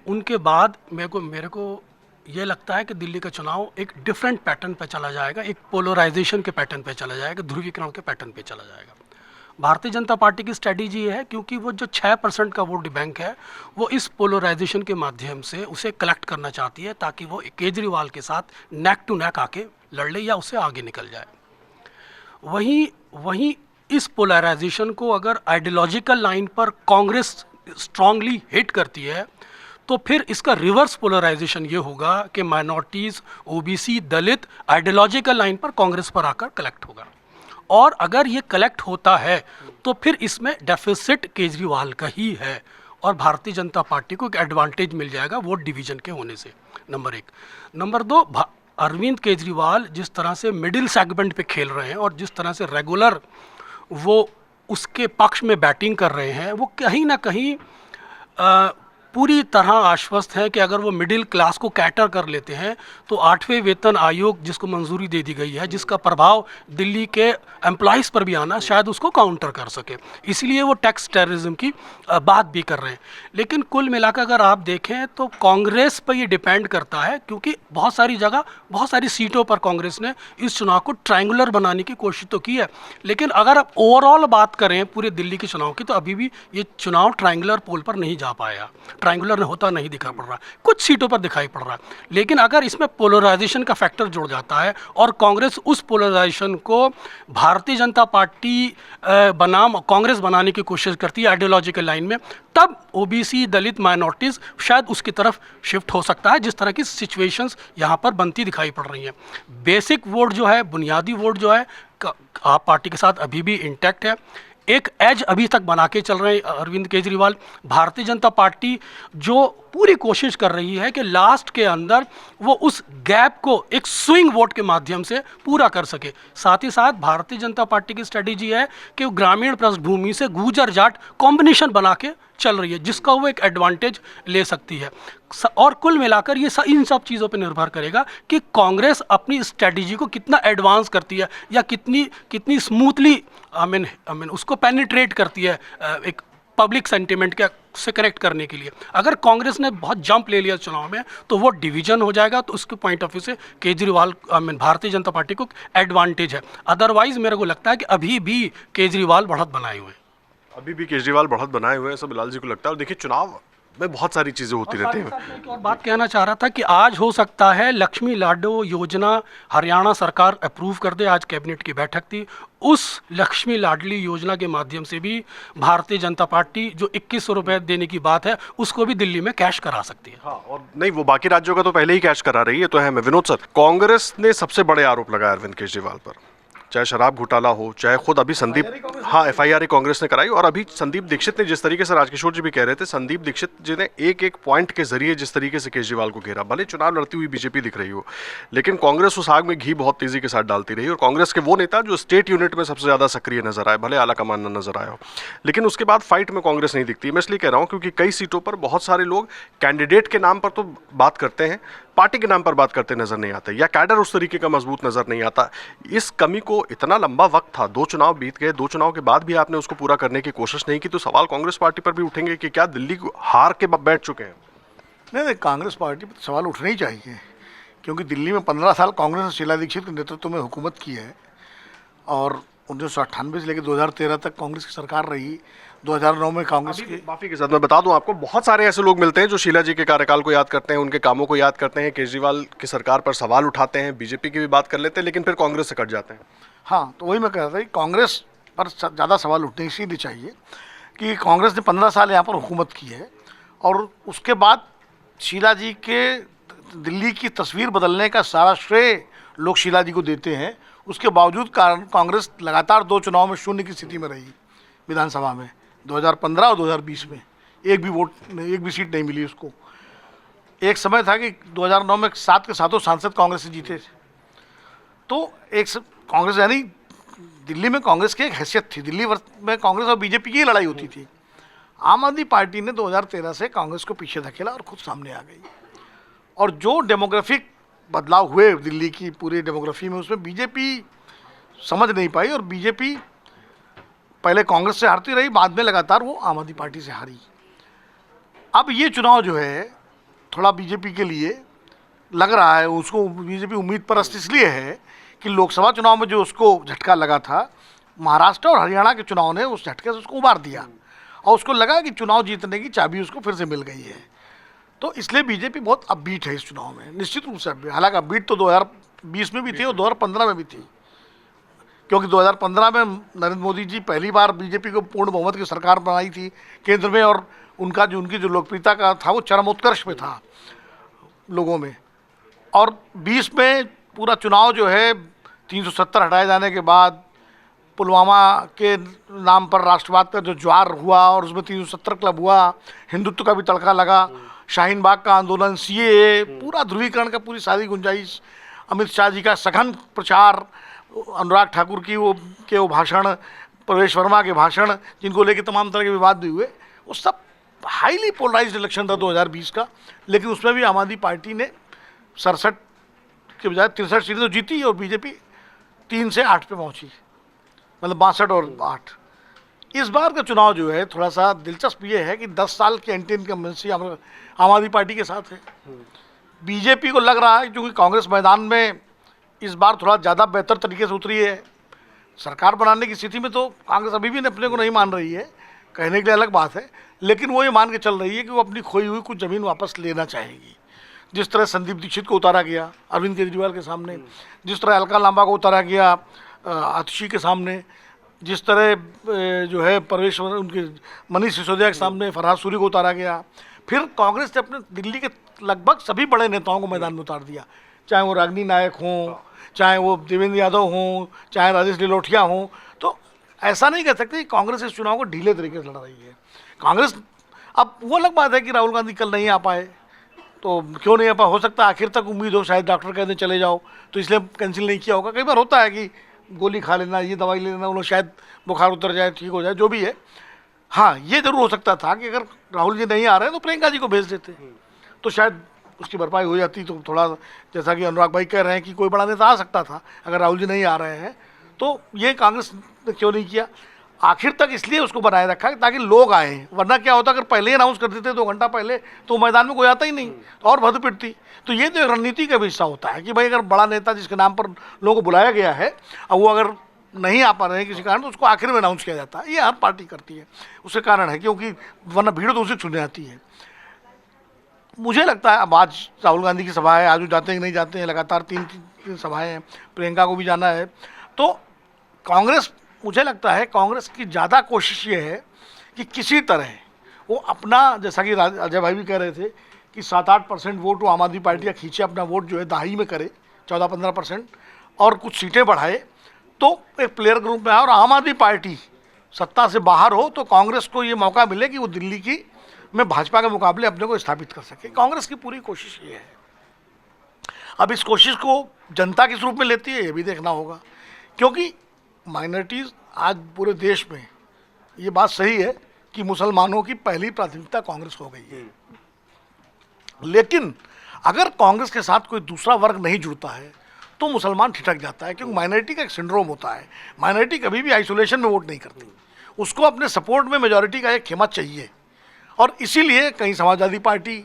उनके बाद मेरे को ये लगता है कि दिल्ली का चुनाव एक डिफरेंट पैटर्न पे चला जाएगा, एक पोलराइजेशन के पैटर्न पे चला जाएगा, ध्रुवीकरण के पैटर्न पे चला जाएगा। भारतीय जनता पार्टी की स्ट्रेटजी ये है, क्योंकि वो जो 6% का वोट बैंक है वो इस पोलराइजेशन के माध्यम से उसे कलेक्ट करना चाहती है, ताकि वो केजरीवाल के साथ नेक टू नेक आके लड़ ले या उससे आगे निकल जाए। वहीं इस पोलराइजेशन को अगर आइडियोलॉजिकल लाइन पर कांग्रेस स्ट्रांगली हिट करती है, तो फिर इसका रिवर्स पोलराइजेशन ये होगा कि माइनॉरिटीज़, OBC, दलित आइडियोलॉजिकल लाइन पर कांग्रेस पर आकर कलेक्ट होगा, और अगर ये कलेक्ट होता है तो फिर इसमें डेफिसिट केजरीवाल का ही है और भारतीय जनता पार्टी को एक एडवांटेज मिल जाएगा वोट डिवीजन के होने से, नंबर 1। नंबर 2, अरविंद केजरीवाल जिस तरह से मिडिल सेगमेंट पे खेल रहे हैं और जिस तरह से रेगुलर वो उसके पक्ष में बैटिंग कर रहे हैं, वो कहीं ना कहीं पूरी तरह आश्वस्त है कि अगर वो मिडिल क्लास को कैटर कर लेते हैं तो 8वें वेतन आयोग जिसको मंजूरी दे दी गई है, जिसका प्रभाव दिल्ली के एम्प्लॉइज़ पर भी आना, शायद उसको काउंटर कर सके। इसलिए वो टैक्स टेररिज्म की बात भी कर रहे हैं। लेकिन कुल मिलाकर अगर आप देखें तो कांग्रेस पर ये डिपेंड करता है, क्योंकि बहुत सारी जगह बहुत सारी सीटों पर कांग्रेस ने इस चुनाव को ट्रायंगुलर बनाने की कोशिश तो की है, लेकिन अगर आप ओवरऑल बात करें पूरे दिल्ली के चुनाव की तो अभी भी ये चुनाव ट्रायंगुलर पोल पर नहीं जा पाया, ट्रायंगुलर होता नहीं दिखा पड़ रहा, कुछ सीटों पर दिखाई पड़ रहा है। लेकिन अगर इसमें पोलराइजेशन का फैक्टर जुड़ जाता है और कांग्रेस उस पोलराइजेशन को भारतीय जनता पार्टी बनाम कांग्रेस बनाने की कोशिश करती है आइडियोलॉजिकल लाइन में, तब ओबीसी, दलित, माइनॉरिटीज़ शायद उसकी तरफ शिफ्ट हो सकता है, जिस तरह की सिचुएशंस यहाँ पर बनती दिखाई पड़ रही हैं। बेसिक वोट जो है, बुनियादी वोट जो है, आप पार्टी के साथ अभी भी इंटैक्ट है। एक एज अभी तक बना के चल रहे हैं अरविंद केजरीवाल। भारतीय जनता पार्टी जो पूरी कोशिश कर रही है कि लास्ट के अंदर वो उस गैप को एक स्विंग वोट के माध्यम से पूरा कर सके। साथ ही साथ भारतीय जनता पार्टी की स्ट्रेटेजी है कि वो ग्रामीण पृष्ठभूमि से गुजर जाट कॉम्बिनेशन बना के चल रही है, जिसका वो एक एडवांटेज ले सकती है। और कुल मिलाकर ये इन सब चीज़ों पे निर्भर करेगा कि कांग्रेस अपनी स्ट्रेटजी को कितना एडवांस करती है या कितनी स्मूथली आई मीन उसको पेनिट्रेट करती है एक पब्लिक सेंटिमेंट के से कनेक्ट करने के लिए। अगर कांग्रेस ने बहुत जंप ले लिया चुनाव में तो वो डिवीजन हो जाएगा, तो उसके पॉइंट ऑफ व्यू से केजरीवाल भारतीय जनता पार्टी को एडवांटेज है। अदरवाइज मेरे को लगता है कि अभी भी केजरीवाल बढ़त बनाए हुए हैं। अभी भी केजरीवाल बढ़त बनाए हुए हैं, सब बिलाल जी को लगता है। और देखिए चुनाव में बहुत सारी चीज़ें होती रहती हैं। एक और बात कहना चाह रहा था कि आज हो सकता है लक्ष्मी लाडो योजना हरियाणा सरकार अप्रूव कर दे। आज कैबिनेट की बैठक थी, उस लक्ष्मी लाडली योजना के माध्यम से भी भारतीय जनता पार्टी जो 2100 रुपये देने की बात है उसको भी दिल्ली में कैश करा सकती है। हाँ, और नहीं, वो बाकी राज्यों का तो पहले ही कैश करा रही है। तो है मैं विनोद सर, कांग्रेस ने सबसे बड़े आरोप लगाए अरविंद केजरीवाल पर, चाहे शराब घोटाला हो, चाहे खुद अभी संदीप, हाँ FIR कांग्रेस ने कराई। और अभी संदीप दीक्षित ने जिस तरीके से, राजकिशोर जी भी कह रहे थे, संदीप दीक्षित जी ने एक एक पॉइंट के जरिए जिस तरीके से केजरीवाल को घेरा, भले चुनाव लड़ती हुई बीजेपी दिख रही हो, लेकिन कांग्रेस उस आग में घी बहुत तेजी के साथ डालती रही। और कांग्रेस के वो नेता जो स्टेट यूनिट में सबसे ज्यादा सक्रिय नजर आए, भले आला कमान न नजर आया हो, लेकिन उसके बाद फाइट में कांग्रेस नहीं दिखती। मैं इसलिए कह रहा हूँ क्योंकि कई सीटों पर बहुत सारे लोग कैंडिडेट के नाम पर तो बात करते हैं, पार्टी के नाम पर बात करते नजर नहीं आते, या कैडर उस तरीके का मजबूत नजर नहीं आता। इस कमी को, इतना लंबा वक्त था, 2 चुनाव बीत गए, 2 चुनाव के बाद भी आपने उसको पूरा करने की कोशिश नहीं की, तो सवाल कांग्रेस पार्टी पर भी उठेंगे कि क्या दिल्ली को हार के बैठ चुके हैं? नहीं, कांग्रेस पार्टी पर सवाल उठने ही चाहिए, क्योंकि दिल्ली में 15 साल कांग्रेस ने शीला दीक्षित के नेतृत्व में हुकूमत की है और 1998 से लेकर 2013 तक कांग्रेस की सरकार रही। 2009 में कांग्रेस की, माफी के साथ मैं बता दूं आपको, बहुत सारे ऐसे लोग मिलते हैं जो शीला जी के कार्यकाल को याद करते हैं, उनके कामों को याद करते हैं, केजरीवाल की सरकार पर सवाल उठाते हैं, बीजेपी की भी बात कर लेते हैं, लेकिन फिर कांग्रेस से कट जाते हैं। हाँ, तो वही मैं कह रहा था कि कांग्रेस पर ज़्यादा सवाल उठने इसीलिए चाहिए कि कांग्रेस ने 15 साल यहाँ पर हुकूमत की है और उसके बाद शीला जी के दिल्ली की तस्वीर बदलने का सारा श्रेय लोग शीला जी को देते हैं। उसके बावजूद कांग्रेस लगातार 2 चुनाव में शून्य की स्थिति में रही। विधानसभा में 2015 और 2020 में एक भी सीट नहीं मिली उसको। एक समय था कि 2009 में 7 के 7 सांसद कांग्रेस से जीते। तो कांग्रेस यानी दिल्ली में कांग्रेस की एक हैसियत थी। दिल्ली में कांग्रेस और बीजेपी की लड़ाई होती थी। आम आदमी पार्टी ने 2013 से कांग्रेस को पीछे धकेला और खुद सामने आ गई। और जो डेमोग्राफिक बदलाव हुए दिल्ली की पूरी डेमोग्राफी में, उसमें बीजेपी समझ नहीं पाई और बीजेपी पहले कांग्रेस से हारती रही, बाद में लगातार वो आम आदमी पार्टी से हारी। अब ये चुनाव जो है थोड़ा बीजेपी के लिए लग रहा है, उसको बीजेपी उम्मीद परस्त इसलिए है कि लोकसभा चुनाव में जो उसको झटका लगा था, महाराष्ट्र और हरियाणा के चुनाव ने उस झटके से उसको उबार दिया और उसको लगा कि चुनाव जीतने की चाबी उसको फिर से मिल गई है। तो इसलिए बीजेपी बहुत अपबीट है इस चुनाव में, निश्चित रूप से अपबीट। हालांकि अपबीट तो 2020 में भी थी और 2015 में भी थी, क्योंकि 2015 में नरेंद्र मोदी जी पहली बार बीजेपी को पूर्ण बहुमत की सरकार बनाई थी केंद्र में और उनकी जो लोकप्रियता का था वो चरमोत्कर्ष पे था लोगों में। और 20 में पूरा चुनाव जो है 370 हटाए जाने के बाद पुलवामा के नाम पर राष्ट्रवाद का जो ज्वार हुआ और उसमें 370 क्लब हुआ, हिंदुत्व का भी तड़का लगा, शाहीन बाग का आंदोलन, CAA, पूरा ध्रुवीकरण का पूरी सारी गुंजाइश अमित शाह जी का सघन प्रचार, अनुराग ठाकुर की वो भाषण, प्रवेश वर्मा के भाषण, जिनको लेके तमाम तरह के विवाद भी हुए, वो सब हाईली पोलराइज्ड इलेक्शन था 2020 का। लेकिन उसमें भी आम आदमी पार्टी ने 67 के बजाय 63 सीटें तो जीती और बीजेपी 3 से 8 पे पहुंची, मतलब 62 और 8। इस बार का चुनाव जो है थोड़ा सा दिलचस्प ये है कि 10 साल की एंटी इनकम्बेंसी आम आदमी पार्टी के साथ है। बीजेपी को लग रहा है क्योंकि कांग्रेस मैदान में इस बार थोड़ा ज़्यादा बेहतर तरीके से उतरी है, सरकार बनाने की स्थिति में तो कांग्रेस अभी भी अपने को नहीं मान रही है, कहने के लिए अलग बात है, लेकिन वो ये मान के चल रही है कि वो अपनी खोई हुई कुछ ज़मीन वापस लेना चाहेगी। जिस तरह संदीप दीक्षित को उतारा गया अरविंद केजरीवाल के सामने, जिस तरह अलका लांबा को उतारा गया आतिशी के सामने, जिस तरह जो है परवेश उनके मनीष सिसोदिया के सामने फरहाद सूरी को उतारा गया, फिर कांग्रेस ने अपने दिल्ली के लगभग सभी बड़े नेताओं को मैदान में उतार दिया, चाहे वो रागिनी नायक हों, चाहे वो देवेंद्र यादव हों, चाहे राजेश लिलोठिया हों। तो ऐसा नहीं कह सकते कि कांग्रेस इस चुनाव को ढीले तरीके से लड़ रही है। कांग्रेस, अब वो अलग बात है कि राहुल गांधी कल नहीं आ पाए, तो क्यों नहीं आ पाए, हो सकता है आखिर तक उम्मीद हो, शायद डॉक्टर कहते चले जाओ तो इसलिए कैंसिल नहीं किया होगा। कई बार होता है कि गोली खा लेना, ये दवाई ले लेना, उन्हें शायद बुखार उतर जाए, ठीक हो जाए, जो भी है। हाँ, ये जरूर हो सकता था कि अगर राहुल जी नहीं आ रहे हैं तो प्रियंका जी को भेज देते तो शायद उसकी भरपाई हो जाती। तो थोड़ा जैसा कि अनुराग भाई कह रहे हैं कि कोई बड़ा नेता आ सकता था अगर राहुल जी नहीं आ रहे हैं, तो ये कांग्रेस ने क्यों नहीं किया आखिर तक, इसलिए उसको बनाए रखा ताकि लोग आए। वरना क्या होता अगर पहले ही अनाउंस कर देते 2 घंटा पहले तो मैदान में कोई आता ही नहीं, तो और भद पिटती। तो ये तो रणनीति का भी हिस्सा होता है कि भाई अगर बड़ा नेता जिसके नाम पर लोगों को बुलाया गया है अब वो अगर नहीं आ पा रहे हैं किसी कारण, तो उसको आखिर में अनाउंस किया जाता है। ये हर पार्टी करती है, उसके कारण है, क्योंकि वरना भीड़ तो उसी चुनने आती है। मुझे लगता है अब आज राहुल गांधी की सभा है, आज वो जाते हैं कि नहीं जाते हैं, लगातार 3 सभाएं हैं, प्रियंका को भी जाना है। तो कांग्रेस, मुझे लगता है कांग्रेस की ज़्यादा कोशिश ये है कि किसी तरह वो अपना, जैसा कि अजय भाई भी कह रहे थे कि 7-8% वोट वो आम आदमी पार्टी या खींचे, अपना वोट जो है दाही में करे 14-15% और कुछ सीटें बढ़ाए, तो एक प्लेयर ग्रुप में आए और आम आदमी पार्टी सत्ता से बाहर हो तो कांग्रेस को ये मौका मिले कि वो दिल्ली की में भाजपा के मुकाबले अपने को स्थापित कर सके। कांग्रेस की पूरी कोशिश ये है। अब इस कोशिश को जनता किस रूप में लेती है ये भी देखना होगा, क्योंकि माइनॉरिटीज़ आज पूरे देश में, ये बात सही है कि मुसलमानों की पहली प्राथमिकता कांग्रेस हो गई है। लेकिन अगर कांग्रेस के साथ कोई दूसरा वर्ग नहीं जुड़ता है तो मुसलमान ठिठक जाता है, क्योंकि माइनॉरिटी का एक सिंड्रोम होता है। माइनॉरिटी कभी भी आइसोलेशन में वोट नहीं करती, उसको अपने सपोर्ट में मेजॉरिटी का एक खेमा चाहिए। और इसीलिए कहीं समाजवादी पार्टी,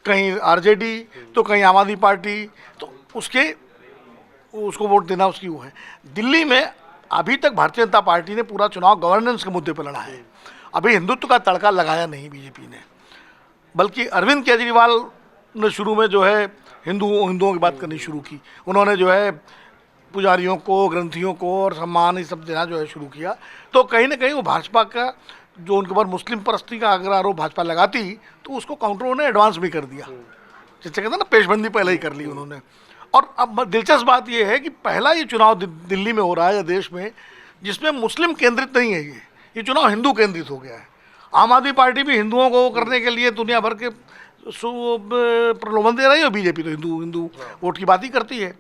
कहीं आरजेडी, तो कहीं आम आदमी पार्टी, तो उसको वोट देना उसकी वो है। दिल्ली में अभी तक भारतीय जनता पार्टी ने पूरा चुनाव गवर्नेंस के मुद्दे पर लड़ा है, अभी हिंदुत्व का तड़का लगाया नहीं बीजेपी ने, बल्कि अरविंद केजरीवाल ने शुरू में जो है हिंदुओं की बात करनी शुरू की। उन्होंने जो है पुजारियों को, ग्रंथियों को और सम्मान ये सब देना जो है शुरू किया। तो कहीं ना कहीं वो भाजपा का जो उनके ऊपर मुस्लिम परस्ती का अगर आरोप भाजपा लगाती तो उसको काउंटर उन्होंने एडवांस भी कर दिया, जिससे कहते हैं ना पेशबंदी पहले ही कर ली उन्होंने। और अब दिलचस्प बात यह है कि पहला ये चुनाव दिल्ली में हो रहा है या देश में जिसमें मुस्लिम केंद्रित नहीं है, ये चुनाव हिंदू केंद्रित हो गया है। आम आदमी पार्टी भी हिंदुओं को करने के लिए दुनिया भर के प्रलोभन दे रही है, बीजेपी तो हिंदू वोट की बात ही करती है।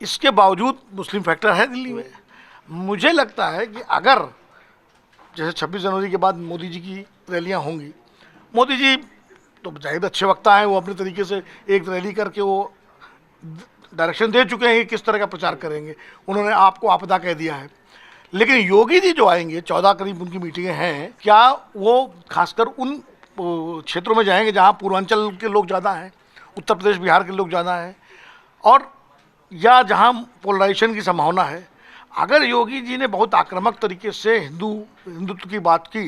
इसके बावजूद मुस्लिम फैक्टर है दिल्ली में। मुझे लगता है कि अगर जैसे 26 जनवरी के बाद मोदी जी की रैलियां होंगी, मोदी जी तो जाहिर अच्छे वक्ता हैं, वो अपने तरीके से एक रैली करके वो डायरेक्शन दे चुके हैं कि किस तरह का प्रचार करेंगे, उन्होंने आपको आपदा कह दिया है। लेकिन योगी जी जो आएंगे, 14 करीब उनकी मीटिंगें हैं, क्या वो खासकर उन क्षेत्रों में जाएंगे जहां पूर्वांचल के लोग ज़्यादा हैं, उत्तर प्रदेश बिहार के लोग ज़्यादा हैं, और या जहां पोलराइजेशन की संभावना है? अगर योगी जी ने बहुत आक्रामक तरीके से हिंदुत्व की बात की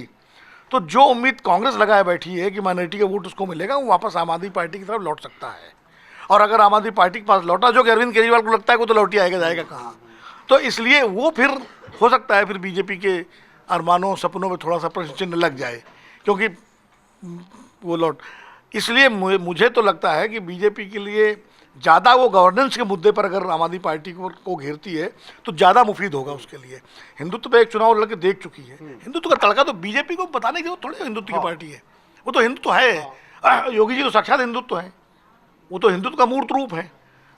तो जो उम्मीद कांग्रेस लगाए बैठी है कि माइनॉरिटी का वोट उसको मिलेगा, वो वापस आम आदमी पार्टी की तरफ लौट सकता है। और अगर आम आदमी पार्टी के पास लौटा, जो कि अरविंद केजरीवाल को लगता है वो तो लौट ही आएगा, जाएगा कहाँ, तो इसलिए वो फिर हो सकता है फिर बीजेपी के अरमानों सपनों में थोड़ा सा प्रश्न चिन्ह लग जाए, क्योंकि वो लौट। इसलिए मुझे तो लगता है कि बीजेपी के लिए ज़्यादा वो गवर्नेंस के मुद्दे पर अगर आम आदमी पार्टी को घेरती है तो ज़्यादा मुफीद होगा उसके लिए। हिंदुत्व पे एक चुनाव लड़के देख चुकी है, हिंदुत्व का तड़का तो बीजेपी को बताने की वो थोड़ी हिंदुत्व की पार्टी है, वो तो हिंदुत्व है। योगी जी तो साक्षात हिंदुत्व है, वो तो हिंदुत्व का मूर्त रूप है,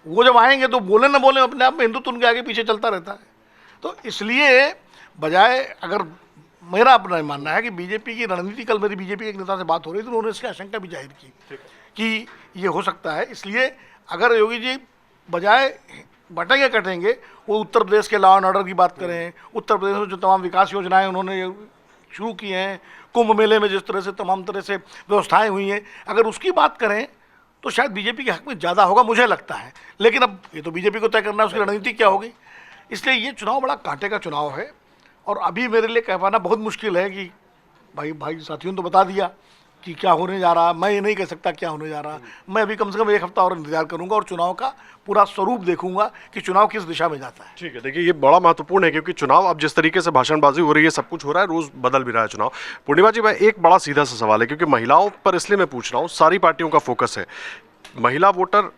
वो जब आएंगे तो बोले ना बोले अपने आप में हिंदुत्व उनके आगे पीछे चलता रहता है। तो इसलिए बजाय, अगर मेरा अपना मानना है कि बीजेपी की रणनीति, कल मेरी बीजेपी के एक नेता से बात हो रही थी, उन्होंने इसकी आशंका भी जाहिर की कि ये हो सकता है। इसलिए अगर योगी जी बजाय बटेंगे कटेंगे, वो उत्तर प्रदेश के लॉ एंड ऑर्डर की बात करें, उत्तर प्रदेश में जो तमाम विकास योजनाएं उन्होंने शुरू की हैं, कुंभ मेले में जिस तरह से तमाम तरह से व्यवस्थाएं हुई हैं, अगर उसकी बात करें तो शायद बीजेपी के हक में ज़्यादा होगा, मुझे लगता है। लेकिन अब ये तो बीजेपी को तय करना है उसकी रणनीति क्या होगी। इसलिए ये चुनाव बड़ा कांटे का चुनाव है और अभी मेरे लिए कह पाना बहुत मुश्किल है कि भाई साथियों ने तो बता दिया कि क्या होने जा रहा, मैं ये नहीं कह सकता क्या होने जा रहा। मैं अभी कम से कम एक हफ्ता और इंतजार करूंगा और चुनाव का पूरा स्वरूप देखूंगा कि चुनाव किस दिशा में जाता है। ठीक है, देखिए ये बड़ा महत्वपूर्ण है क्योंकि चुनाव अब जिस तरीके से भाषणबाजी हो रही है, सब कुछ हो रहा है, रोज बदल भी रहा है चुनाव। पूर्णिमा जी, मैं एक बड़ा सीधा सा सवाल है क्योंकि महिलाओं पर इसलिए मैं पूछ रहा हूँ, सारी पार्टियों का फोकस है महिला वोटर।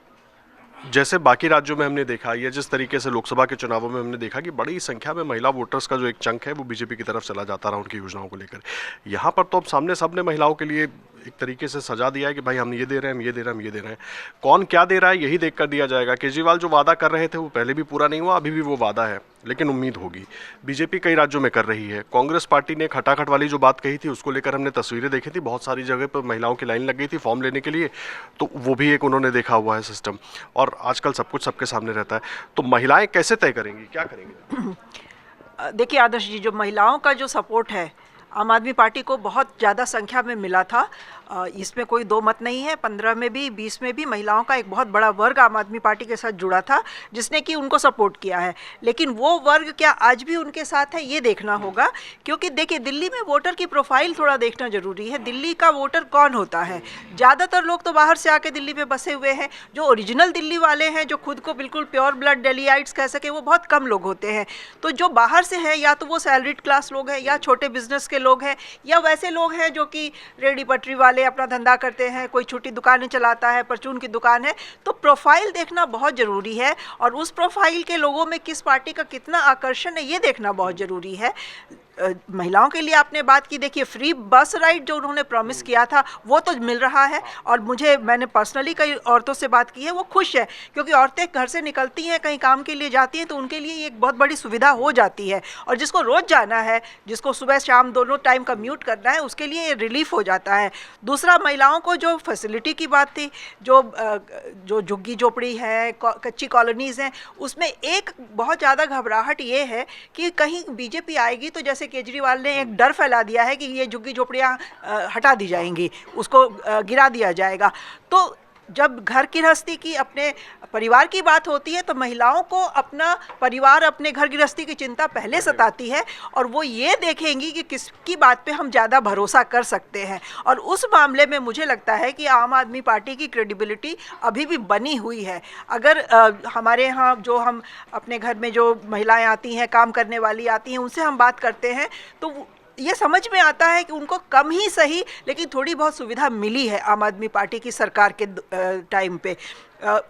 जैसे बाकी राज्यों में हमने देखा या जिस तरीके से लोकसभा के चुनावों में हमने देखा कि बड़ी संख्या में महिला वोटर्स का जो एक चंक है वो बीजेपी की तरफ चला जाता रहा उनकी योजनाओं को लेकर। यहाँ पर तो अब सामने सबने महिलाओं के लिए एक तरीके से सजा दिया है कि भाई हम ये दे रहे हैं, हम ये दे रहे हैं, हम ये दे रहे हैं। कौन क्या दे रहा है यही देख कर दिया जाएगा। केजरीवाल जो वादा कर रहे थे वो पहले भी पूरा नहीं हुआ, अभी भी वो वादा है, लेकिन उम्मीद होगी। बीजेपी कई राज्यों में कर रही है। कांग्रेस पार्टी ने खटाखट वाली जो बात कही थी उसको लेकर हमने तस्वीरें देखी थी, बहुत सारी जगह पर महिलाओं की लाइन लग गई थी फॉर्म लेने के लिए, तो वो भी एक उन्होंने देखा हुआ है सिस्टम। और आजकल सब कुछ सबके सामने रहता है, तो महिलाएं कैसे तय करेंगी, क्या करेंगी? देखिए आदर्श जी, जो महिलाओं का जो सपोर्ट है आम आदमी पार्टी को बहुत ज़्यादा संख्या में मिला था, इसमें कोई दो मत नहीं है। 15 में भी 20 में भी महिलाओं का एक बहुत बड़ा वर्ग आम आदमी पार्टी के साथ जुड़ा था जिसने कि उनको सपोर्ट किया है। लेकिन वो वर्ग क्या आज भी उनके साथ है, ये देखना होगा। क्योंकि देखिए दिल्ली में वोटर की प्रोफाइल थोड़ा देखना जरूरी है। दिल्ली का वोटर कौन होता है? ज़्यादातर लोग तो बाहर से आके दिल्ली में बसे हुए हैं। जो ओरिजिनल दिल्ली वाले हैं, जो खुद को बिल्कुल प्योर ब्लड दिल्लीइट्स कह सके, वो बहुत कम लोग होते हैं। तो जो बाहर से हैं या तो वो सैलरीड क्लास लोग हैं, या छोटे बिजनेस के लोग हैं, या वैसे लोग हैं जो कि रेडी पटरी वाले अपना धंधा करते हैं, कोई छोटी दुकानें चलाता है, परचून की दुकान है। तो प्रोफाइल देखना बहुत ज़रूरी है और उस प्रोफाइल के लोगों में किस पार्टी का कितना आकर्षण है ये देखना बहुत ज़रूरी है। महिलाओं के लिए आपने बात की, देखिए फ्री बस राइड जो उन्होंने प्रॉमिस किया था वो तो मिल रहा है। और मैंने पर्सनली कई औरतों से बात की है, वो खुश है क्योंकि औरतें घर से निकलती हैं, कहीं काम के लिए जाती हैं, तो उनके लिए ये एक बहुत बड़ी सुविधा हो जाती है। और जिसको रोज़ जाना है, जिसको सुबह शाम दोनों टाइम कम्यूट करना है, उसके लिए ये रिलीफ हो जाता है। दूसरा, महिलाओं को जो फैसिलिटी की बात थी, जो झुग्गी झोपड़ी है, कच्ची कॉलोनीज़ हैं, उसमें एक बहुत ज़्यादा घबराहट ये है कि कहीं बीजेपी आएगी तो जैसे केजरीवाल ने एक डर फैला दिया है कि ये झुग्गी झोपड़ियाँ हटा दी जाएंगी, उसको गिरा दिया जाएगा। तो जब घर गृहस्थी की, अपने परिवार की बात होती है तो महिलाओं को अपना परिवार, अपने घर गृहस्थी की चिंता पहले सताती है और वो ये देखेंगी कि किसकी बात पे हम ज़्यादा भरोसा कर सकते हैं। और उस मामले में मुझे लगता है कि आम आदमी पार्टी की क्रेडिबिलिटी अभी भी बनी हुई है। अगर हमारे यहाँ जो हम अपने घर में जो महिलाएं आती हैं, काम करने वाली आती हैं, उनसे हम बात करते हैं तो ये समझ में आता है कि उनको कम ही सही लेकिन थोड़ी बहुत सुविधा मिली है आम आदमी पार्टी की सरकार के टाइम पे।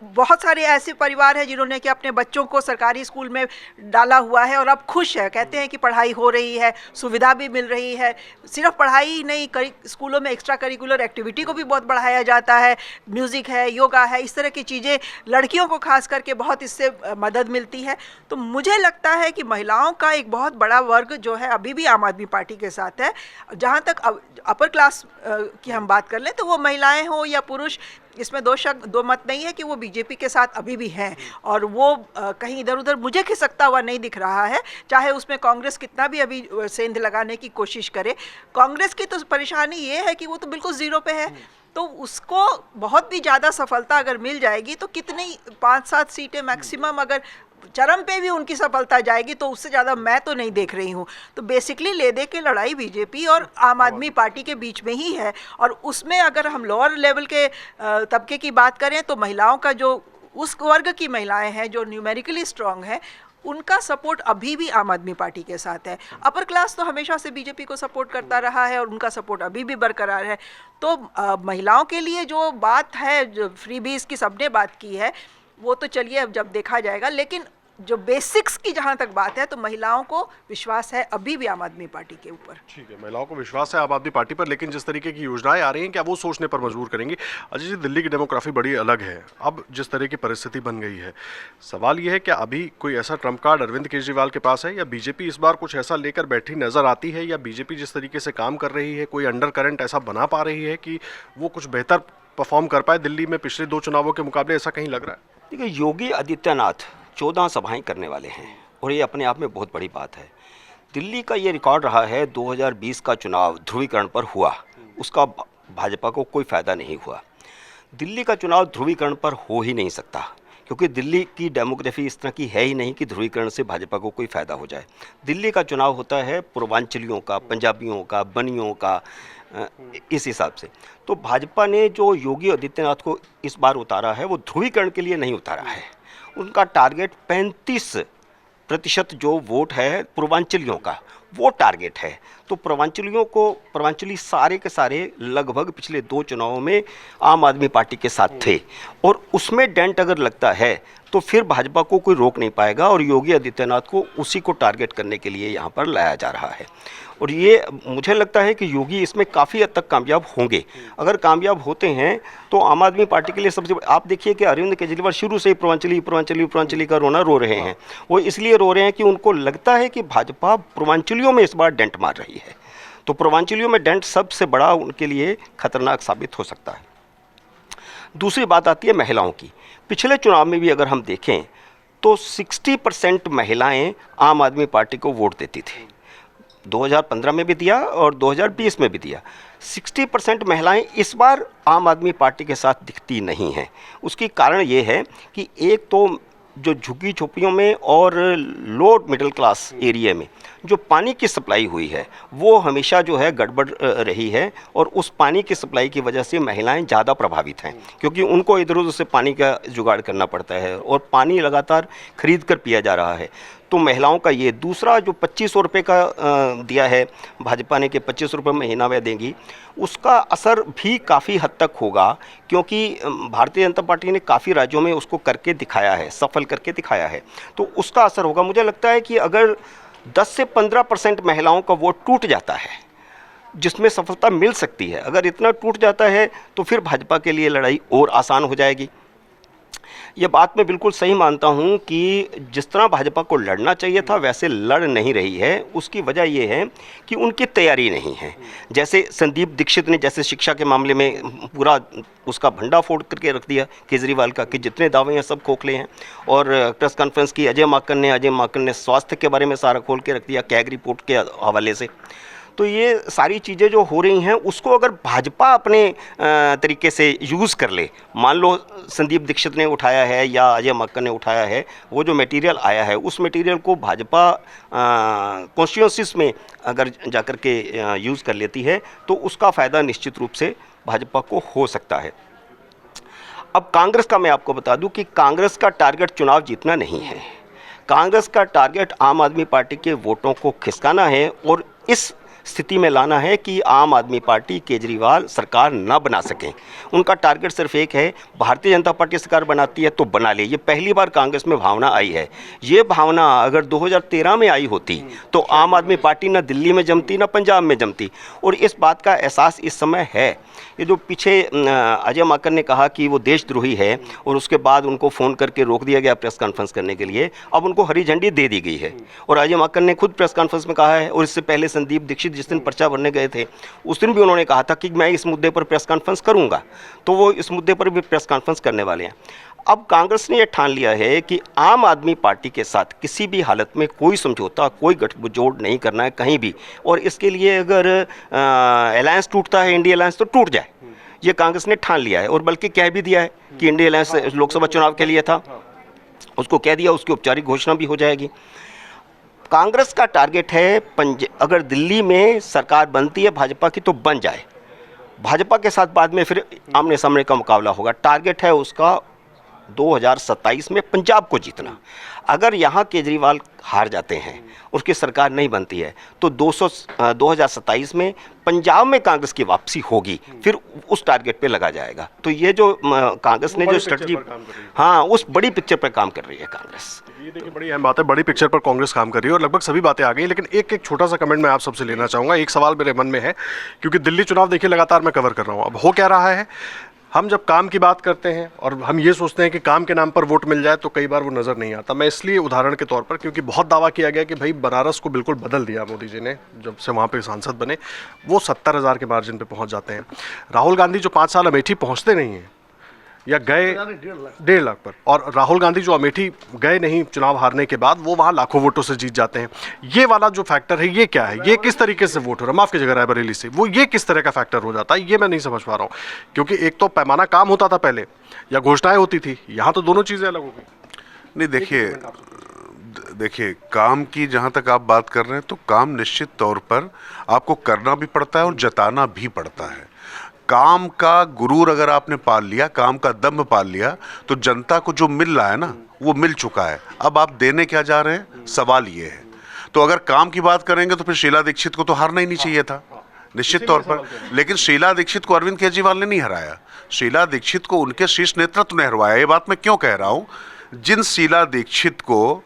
बहुत सारे ऐसे परिवार हैं जिन्होंने कि अपने बच्चों को सरकारी स्कूल में डाला हुआ है और अब खुश है, कहते हैं कि पढ़ाई हो रही है, सुविधा भी मिल रही है। सिर्फ पढ़ाई ही नहीं, स्कूलों में एक्स्ट्रा करिकुलर एक्टिविटी को भी बहुत बढ़ाया जाता है, म्यूज़िक है, योगा है, इस तरह की चीज़ें लड़कियों को खास करके बहुत इससे मदद मिलती है। तो मुझे लगता है कि महिलाओं का एक बहुत बड़ा वर्ग जो है अभी भी आम आदमी पार्टी के साथ है। जहाँ तक अपर क्लास की हम बात कर लें तो वो महिलाएं हो या पुरुष, इसमें दो मत नहीं है कि वो बीजेपी के साथ अभी भी हैं और वो कहीं इधर उधर मुझे खिसकता हुआ नहीं दिख रहा है। चाहे उसमें कांग्रेस कितना भी अभी सेंध लगाने की कोशिश करे, कांग्रेस की तो परेशानी ये है कि वो तो बिल्कुल ज़ीरो पे है। तो उसको बहुत भी ज़्यादा सफलता अगर मिल जाएगी तो कितनी 5-7 सीटें मैक्सिमम, अगर चरम पे भी उनकी सफलता जाएगी तो उससे ज़्यादा मैं तो नहीं देख रही हूँ। तो बेसिकली ले दे के लड़ाई बीजेपी और आम आदमी पार्टी के बीच में ही है। और उसमें अगर हम लोअर लेवल के तबके की बात करें तो महिलाओं का जो उस वर्ग की महिलाएं हैं जो न्यूमेरिकली स्ट्रांग है, उनका सपोर्ट अभी भी आम आदमी पार्टी के साथ है। अपर क्लास तो हमेशा से बीजेपी को सपोर्ट करता रहा है और उनका सपोर्ट अभी भी बरकरार है। तो महिलाओं के लिए जो बात है, जो फ्री बीज की सबने बात की है, वो तो चलिए अब जब देखा जाएगा। लेकिन जो बेसिक्स की जहाँ तक बात है तो महिलाओं को विश्वास है अभी भी आम आदमी पार्टी के ऊपर। ठीक है, महिलाओं को विश्वास है आम आदमी पार्टी पर, लेकिन जिस तरीके की योजनाएं आ रही हैं क्या वो सोचने पर मजबूर करेंगी? अजय जी, दिल्ली की डेमोग्राफी बड़ी अलग है, अब जिस तरह की परिस्थिति बन गई है, सवाल ये है कि अभी कोई ऐसा ट्रम्प कार्ड अरविंद केजरीवाल के पास है, या बीजेपी इस बार कुछ ऐसा लेकर बैठी नजर आती है, या बीजेपी जिस तरीके से काम कर रही है कोई अंडर करंट ऐसा बना पा रही है कि वो कुछ बेहतर परफॉर्म कर पाए दिल्ली में पिछले 2 चुनावों के मुकाबले, ऐसा कहीं लग रहा है? देखिए, योगी आदित्यनाथ 14 सभाएं करने वाले हैं और ये अपने आप में बहुत बड़ी बात है। दिल्ली का ये रिकॉर्ड रहा है, 2020 का चुनाव ध्रुवीकरण पर हुआ, उसका भाजपा को कोई फ़ायदा नहीं हुआ। दिल्ली का चुनाव ध्रुवीकरण पर हो ही नहीं सकता, क्योंकि दिल्ली की डेमोग्राफी इस तरह की है ही नहीं कि ध्रुवीकरण से भाजपा को कोई फ़ायदा हो जाए। दिल्ली का चुनाव होता है पूर्वांचलियों का, पंजाबियों का, बनियों का, इस हिसाब से। तो भाजपा ने जो योगी आदित्यनाथ को इस बार उतारा है वो ध्रुवीकरण के लिए नहीं उतारा है। उनका टारगेट 35% जो वोट है पूर्वांचलियों का, वो टारगेट है। तो पूर्वांचली सारे के सारे लगभग पिछले 2 चुनावों में आम आदमी पार्टी के साथ थे, और उसमें डेंट अगर लगता है तो फिर भाजपा को कोई रोक नहीं पाएगा, और योगी आदित्यनाथ को उसी को टारगेट करने के लिए यहाँ पर लाया जा रहा है। और ये मुझे लगता है कि योगी इसमें काफ़ी हद तक कामयाब होंगे। अगर कामयाब होते हैं तो आम आदमी पार्टी के लिए सबसे आप देखिए कि अरविंद केजरीवाल शुरू से ही पूर्वांचली का रोना रो रहे हैं। वो इसलिए रो रहे हैं कि उनको लगता है कि भाजपा पूर्वांचलियों में इस बार डेंट मार रही है, तो पूर्वांचलियों में डेंट सबसे बड़ा उनके लिए खतरनाक साबित हो सकता है। दूसरी बात आती है महिलाओं की। पिछले चुनाव में भी अगर हम देखें तो 60% महिलाएं आम आदमी पार्टी को वोट देती थी। 2015 में भी दिया और 2020 में भी दिया। 60% महिलाएं इस बार आम आदमी पार्टी के साथ दिखती नहीं हैं। उसकी कारण ये है कि एक तो जो झुग्गी झोपड़ियों में और लो मिडिल क्लास एरिया में जो पानी की सप्लाई हुई है वो हमेशा जो है गड़बड़ रही है, और उस पानी की सप्लाई की वजह से महिलाएं ज़्यादा प्रभावित हैं, क्योंकि उनको इधर उधर से पानी का जुगाड़ करना पड़ता है और पानी लगातार खरीद कर पिया जा रहा है। तो महिलाओं का ये। दूसरा जो 2500 रुपये का दिया है भाजपा ने कि 2500 रुपये महीना में देंगी, उसका असर भी काफ़ी हद तक होगा, क्योंकि भारतीय जनता पार्टी ने काफ़ी राज्यों में उसको करके दिखाया है, सफल करके दिखाया है, तो उसका असर होगा। मुझे लगता है कि अगर 10 से 15% महिलाओं का वोट टूट जाता है, जिसमें सफलता मिल सकती है, अगर इतना टूट जाता है तो फिर भाजपा के लिए लड़ाई और आसान हो जाएगी। ये बात मैं बिल्कुल सही मानता हूँ कि जिस तरह भाजपा को लड़ना चाहिए था वैसे लड़ नहीं रही है। उसकी वजह ये है कि उनकी तैयारी नहीं है। जैसे संदीप दीक्षित ने जैसे शिक्षा के मामले में पूरा उसका भंडा फोड़ करके रख दिया केजरीवाल का, कि जितने दावे हैं सब खोखले हैं, और प्रेस कॉन्फ्रेंस की अजय माकन ने स्वास्थ्य के बारे में सारा खोल के रख दिया कैग रिपोर्ट के हवाले से। तो ये सारी चीज़ें जो हो रही हैं उसको अगर भाजपा अपने तरीके से यूज़ कर ले, मान लो संदीप दीक्षित ने उठाया है या अजय माकन ने उठाया है, वो जो मटेरियल आया है उस मटेरियल को भाजपा कॉन्स्टिट्यूंसीज में अगर जाकर के यूज़ कर लेती है तो उसका फ़ायदा निश्चित रूप से भाजपा को हो सकता है। अब कांग्रेस का मैं आपको बता दूं कि कांग्रेस का टारगेट चुनाव जीतना नहीं है। कांग्रेस का टारगेट आम आदमी पार्टी के वोटों को खिसकाना है और इस स्थिति में लाना है कि आम आदमी पार्टी केजरीवाल सरकार ना बना सकें। उनका टारगेट सिर्फ एक है, भारतीय जनता पार्टी सरकार बनाती है तो बना ले। ये पहली बार कांग्रेस में भावना आई है। ये भावना अगर 2013 में आई होती तो आम आदमी पार्टी ना दिल्ली में जमती ना पंजाब में जमती, और इस बात का एहसास इस समय है। ये जो पीछे अजय माकन ने कहा कि वो देशद्रोही है और उसके बाद उनको फ़ोन करके रोक दिया गया प्रेस कॉन्फ्रेंस करने के लिए, अब उनको हरी झंडी दे दी गई है। और अजय माकन ने खुद प्रेस कॉन्फ्रेंस में कहा है, और इससे पहले संदीप दीक्षित जिस दिन पर्चा भरने गए थे उस दिन भी उन्होंने कहा था कि मैं इस मुद्दे पर प्रेस कॉन्फ्रेंस करूंगा, तो वो इस मुद्दे पर भी प्रेस कॉन्फ्रेंस करने वाले हैं। अब कांग्रेस ने यह ठान लिया है कि आम आदमी पार्टी के साथ किसी भी हालत में कोई समझौता, कोई गठजोड़ नहीं करना है कहीं भी, और इसके लिए अगर अलायंस टूटता है, इंडिया अलायंस, तो टूट जाए, ये कांग्रेस ने ठान लिया है। और बल्कि कह भी दिया है कि इंडिया अलायंस लोकसभा चुनाव के लिए था, उसको कह दिया, उसकी औपचारिक घोषणा भी हो जाएगी। कांग्रेस का टारगेट है अगर दिल्ली में सरकार बनती है भाजपा की तो बन जाए, भाजपा के साथ बाद में फिर आमने सामने का मुकाबला होगा। टारगेट है उसका 2027 में पंजाब को जीतना। अगर यहाँ केजरीवाल हार जाते हैं, उसकी सरकार नहीं बनती है, तो 2027 में पंजाब में कांग्रेस की वापसी होगी, फिर उस टारगेट पे लगा जाएगा। तो ये जो कांग्रेस ने जो स्ट्रेटजी, हाँ, उस बड़ी पिक्चर पर काम कर रही है कांग्रेस। ये देखिए बड़ी अहम बात है, बड़ी पिक्चर पर कांग्रेस काम कर रही है और लगभग सभी बातें आ गई। लेकिन एक छोटा सा कमेंट मैं आप सबसे लेना चाहूँगा। एक सवाल मेरे मन में है, क्योंकि दिल्ली चुनाव देखिए लगातार मैं कवर कर रहा हूँ। अब हो क्या रहा है, हम जब काम की बात करते हैं और हम ये सोचते हैं कि काम के नाम पर वोट मिल जाए, तो कई बार वो नज़र नहीं आता। मैं इसलिए उदाहरण के तौर पर, क्योंकि बहुत दावा किया गया कि भाई बनारस को बिल्कुल बदल दिया मोदी जी ने जब से वहाँ पे सांसद बने, वो 70,000 के मार्जिन पे पहुँच जाते हैं। राहुल गांधी जो 5 साल अमेठी पहुँचते नहीं हैं या गए 1.5 लाख पर, और राहुल गांधी जो अमेठी गए नहीं चुनाव हारने के बाद, वो वहाँ लाखों वोटों से जीत जाते हैं। ये वाला जो फैक्टर है, ये क्या है, ये किस तरीके से वोट हो रहा है, माफ़ कीजिएगा रायबरेली से, वो ये किस तरह का फैक्टर हो जाता है, ये मैं नहीं समझ पा रहा हूँ। क्योंकि एक तो पैमाना काम होता था पहले, या घोषणाएं होती थी, यहाँ तो दोनों चीज़ें अलग हो गई। नहीं, देखिए काम की जहाँ तक आप बात कर रहे हैं, तो काम निश्चित तौर पर आपको करना भी पड़ता है और जताना भी पड़ता है। काम का गुरूर अगर आपने पाल लिया, काम का दम पाल लिया, तो जनता को जो मिल रहा है ना, वो मिल चुका है। अब आप देने क्या जा रहे हैं, सवाल ये है। तो अगर काम की बात करेंगे तो फिर शीला दीक्षित को तो हारना ही नहीं चाहिए था, निश्चित तौर पर। लेकिन शीला दीक्षित को अरविंद केजरीवाल ने नहीं हराया, शीला दीक्षित को उनके शीर्ष नेतृत्व ने हरवाया। ये बात मैं क्यों कह रहा हूँ, जिन शीला दीक्षित को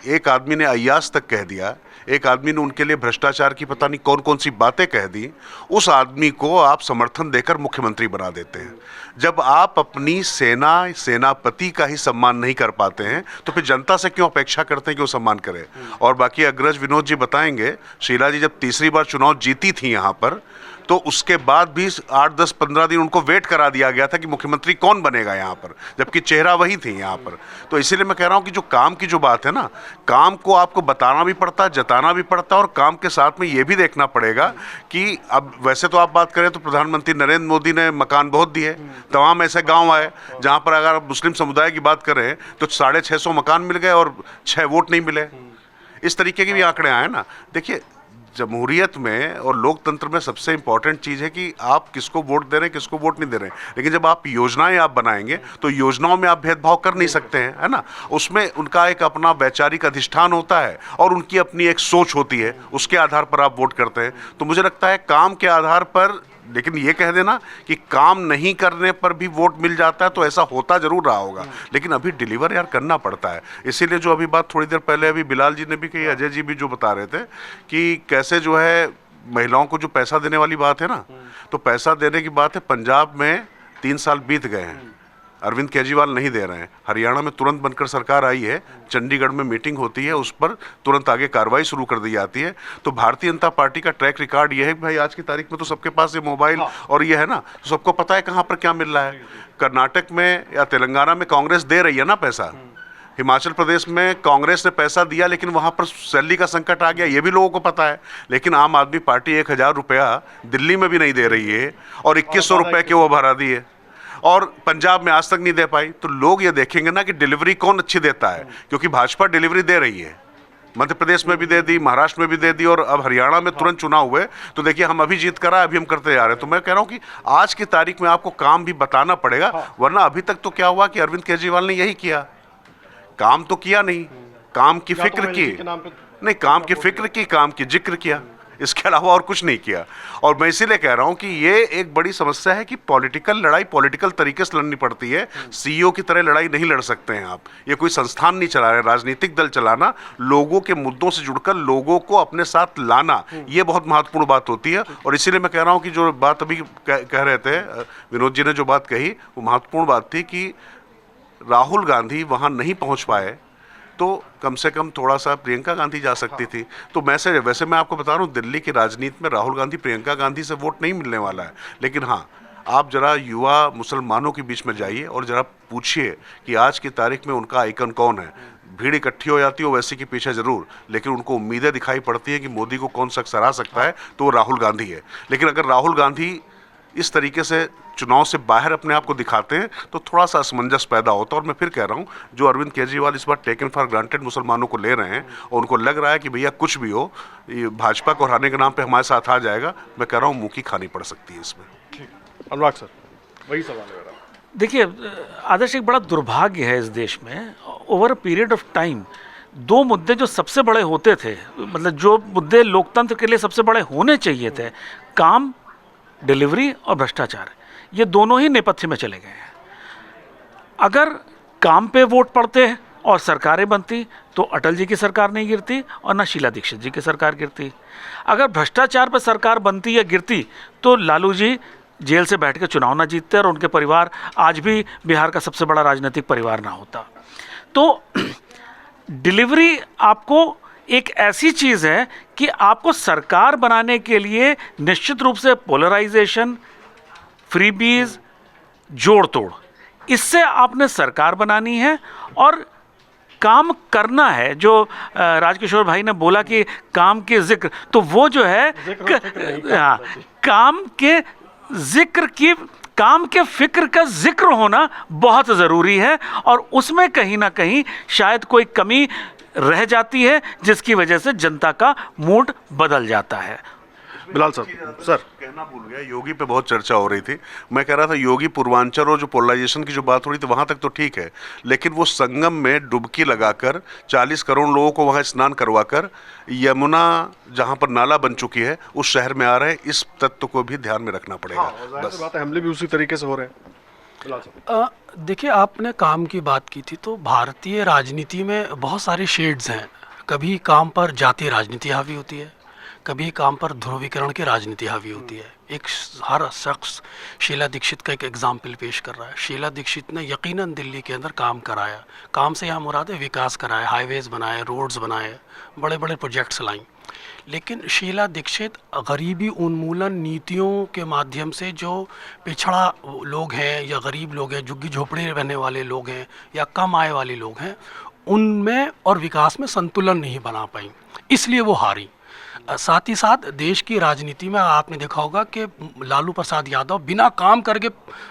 एक आदमी ने अय्यास तक कह दिया, एक आदमी ने उनके लिए भ्रष्टाचार की पता नहीं कौन कौन सी बातें कह दी, उस आदमी को आप समर्थन देकर मुख्यमंत्री बना देते हैं। जब आप अपनी सेनापति का ही सम्मान नहीं कर पाते हैं, तो फिर जनता से क्यों अपेक्षा करते हैं कि वो सम्मान करे। और बाकी अग्रज विनोद जी बताएंगे, शीला जी जब तीसरी बार चुनाव जीती थी यहाँ पर, तो उसके बाद भी 8, 10, 15 दिन उनको वेट करा दिया गया था कि मुख्यमंत्री कौन बनेगा यहाँ पर, जबकि चेहरा वही थी यहाँ पर। तो इसीलिए मैं कह रहा हूँ कि जो काम की जो बात है ना, काम को आपको बताना भी पड़ता है, जताना भी पड़ता है, और काम के साथ में ये भी देखना पड़ेगा कि अब वैसे तो आप बात करें तो प्रधानमंत्री नरेंद्र मोदी ने मकान बहुत दिए, तमाम ऐसे गाँव आए जहाँ पर अगर आप मुस्लिम समुदाय की बात करें तो 650 मकान मिल गए और 6 वोट नहीं मिले। इस तरीके के भी आंकड़े आए ना। देखिए, जमहूरियत में और लोकतंत्र में सबसे इंपॉर्टेंट चीज़ है कि आप किसको वोट दे रहे हैं, किसको वोट नहीं दे रहे हैं। लेकिन जब आप योजनाएं आप बनाएंगे, तो योजनाओं में आप भेदभाव कर नहीं सकते हैं, है ना। उसमें उनका एक अपना वैचारिक अधिष्ठान होता है और उनकी अपनी एक सोच होती है, उसके आधार पर आप वोट करते हैं। तो मुझे लगता है काम के आधार पर, लेकिन ये कह देना कि काम नहीं करने पर भी वोट मिल जाता है, तो ऐसा होता जरूर रहा होगा, लेकिन अभी डिलीवर यार करना पड़ता है। इसीलिए जो अभी बात थोड़ी देर पहले अभी बिलाल जी ने भी कही, अजय जी भी जो बता रहे थे कि कैसे जो है महिलाओं को जो पैसा देने वाली बात है ना, तो पैसा देने की बात है। पंजाब में 3 साल बीत गए हैं, अरविंद केजरीवाल नहीं दे रहे हैं। हरियाणा में तुरंत बनकर सरकार आई है, चंडीगढ़ में मीटिंग होती है, उस पर तुरंत आगे कार्रवाई शुरू कर दी जाती है। तो भारतीय जनता पार्टी का ट्रैक रिकॉर्ड ये है कि भाई आज की तारीख में तो सबके पास ये मोबाइल और ये है ना, तो सबको पता है कहाँ पर क्या मिल रहा है। कर्नाटक में या तेलंगाना में कांग्रेस दे रही है ना पैसा, हिमाचल प्रदेश में कांग्रेस ने पैसा दिया, लेकिन वहाँ पर सैलरी का संकट आ गया, ये भी लोगों को पता है। लेकिन आम आदमी पार्टी 1,000 रुपया दिल्ली में भी नहीं दे रही है और 2100 रुपये के वो भरा दिए, और पंजाब में आज तक नहीं दे पाई। तो लोग ये देखेंगे ना कि डिलीवरी कौन अच्छी देता है, क्योंकि भाजपा डिलीवरी दे रही है। मध्य प्रदेश में भी दे दी, महाराष्ट्र में भी दे दी, और अब हरियाणा में तुरंत चुनाव हुए, तो देखिए हम अभी जीत कर आए, अभी हम करते जा रहे हैं। तो मैं कह रहा हूँ कि आज की तारीख में आपको काम भी बताना पड़ेगा, वरना अभी तक तो क्या हुआ कि अरविंद केजरीवाल ने यही किया, काम तो किया नहीं, काम की फिक्र की नहीं, काम की फिक्र की, काम की जिक्र किया, इसके अलावा और कुछ नहीं किया। और मैं इसीलिए कह रहा हूं कि ये एक बड़ी समस्या है कि पॉलिटिकल लड़ाई पॉलिटिकल तरीके से लड़नी पड़ती है। सीईओ की तरह लड़ाई नहीं लड़ सकते हैं आप, ये कोई संस्थान नहीं चला रहे, राजनीतिक दल चलाना, लोगों के मुद्दों से जुड़कर लोगों को अपने साथ लाना, ये बहुत महत्वपूर्ण बात होती है। और इसीलिए मैं कह रहा हूँ कि जो बात अभी कह रहे थे विनोद जी ने, जो बात कही वो महत्वपूर्ण बात थी कि राहुल गांधी वहाँ नहीं पहुँच पाए, तो कम से कम थोड़ा सा प्रियंका गांधी जा सकती थी। तो वैसे मैं आपको बता रहा हूँ, दिल्ली की राजनीति में राहुल गांधी प्रियंका गांधी से वोट नहीं मिलने वाला है। लेकिन हाँ, आप जरा युवा मुसलमानों के बीच में जाइए और जरा पूछिए कि आज की तारीख में उनका आइकन कौन है। भीड़ इकट्ठी हो जाती है वैसे के पीछे जरूर, लेकिन उनको उम्मीदें दिखाई पड़ती हैं कि मोदी को कौन शख्स हरा सकता है, तो वो राहुल गांधी है। लेकिन अगर राहुल गांधी इस तरीके से चुनाव से बाहर अपने आप को दिखाते हैं, तो थोड़ा सा असमंजस पैदा होता है। और मैं फिर कह रहा हूँ, जो अरविंद केजरीवाल इस बार टेकन फॉर ग्रांटेड मुसलमानों को ले रहे हैं और उनको लग रहा है कि भैया कुछ भी हो, ये भाजपा को हराने के नाम पे हमारे साथ आ जाएगा, मैं कह रहा हूँ मुँह की खानी पड़ सकती है इसमें। अनुराग सर, वही सवाल है मेरा। देखिए आदर्श, एक बड़ा दुर्भाग्य है इस देश में, over a period of time दो मुद्दे जो सबसे बड़े होते थे, मतलब जो मुद्दे लोकतंत्र के लिए सबसे बड़े होने चाहिए थे, काम, डिलीवरी और भ्रष्टाचार, ये दोनों ही नेपथ्य में चले गए हैं। अगर काम पे वोट पड़ते हैं और सरकारें बनती तो अटल जी की सरकार नहीं गिरती और ना शीला दीक्षित जी की सरकार गिरती। अगर भ्रष्टाचार पर सरकार बनती या गिरती तो लालू जी जेल से बैठ के चुनाव ना जीतते और उनके परिवार आज भी बिहार का सबसे बड़ा राजनीतिक परिवार ना होता। तो डिलीवरी आपको एक ऐसी चीज़ है कि आपको सरकार बनाने के लिए निश्चित रूप से पोलराइजेशन, फ्रीबीज, जोड़ तोड़, इससे आपने सरकार बनानी है और काम करना है। जो राजकिशोर भाई ने बोला कि काम के जिक्र, तो वो जो है हाँ, काम के जिक्र की, काम के फिक्र का जिक्र होना बहुत ज़रूरी है और उसमें कहीं ना कहीं शायद कोई कमी रह जाती है जिसकी वजह से जनता का मूड बदल जाता है। बिलाल सर कहना भूल गया, योगी पे बहुत चर्चा हो रही थी। मैं कह रहा था योगी पूर्वांचल और जो पोलराइजेशन की जो बात हो रही थी वहां तक तो ठीक है, लेकिन वो संगम में डुबकी लगाकर 40 करोड़ लोगों को वहां स्नान करवाकर यमुना जहां पर नाला बन चुकी है उस शहर में आ रहे हैं, इस तत्व को भी ध्यान में रखना पड़ेगा। बस बात है, हमले भी उसी तरीके से हो रहे हैं। देखिए, आपने काम की बात की थी, तो भारतीय राजनीति में बहुत सारे शेड्स हैं। कभी काम पर जातीय राजनीति हावी होती है, कभी काम पर ध्रुवीकरण की राजनीति हावी होती है। एक हर शख्स शीला दीक्षित का एक एग्जाम्पल पेश कर रहा है। शीला दीक्षित ने यकीनन दिल्ली के अंदर काम कराया, काम से यहाँ मुराद है विकास कराया, हाईवेज बनाए, रोड्स बनाए, बड़े बड़े प्रोजेक्ट्स लाई। लेकिन शीला दीक्षित गरीबी उन्मूलन नीतियों के माध्यम से जो पिछड़ा लोग हैं या गरीब लोग हैं, झुग्गी झोपड़ी रहने वाले लोग हैं या कम आय वाले लोग हैं, उनमें और विकास में संतुलन नहीं बना पाई, इसलिए वो हारी। साथ ही साथ देश की राजनीति में आपने देखा होगा कि लालू प्रसाद यादव बिना काम करके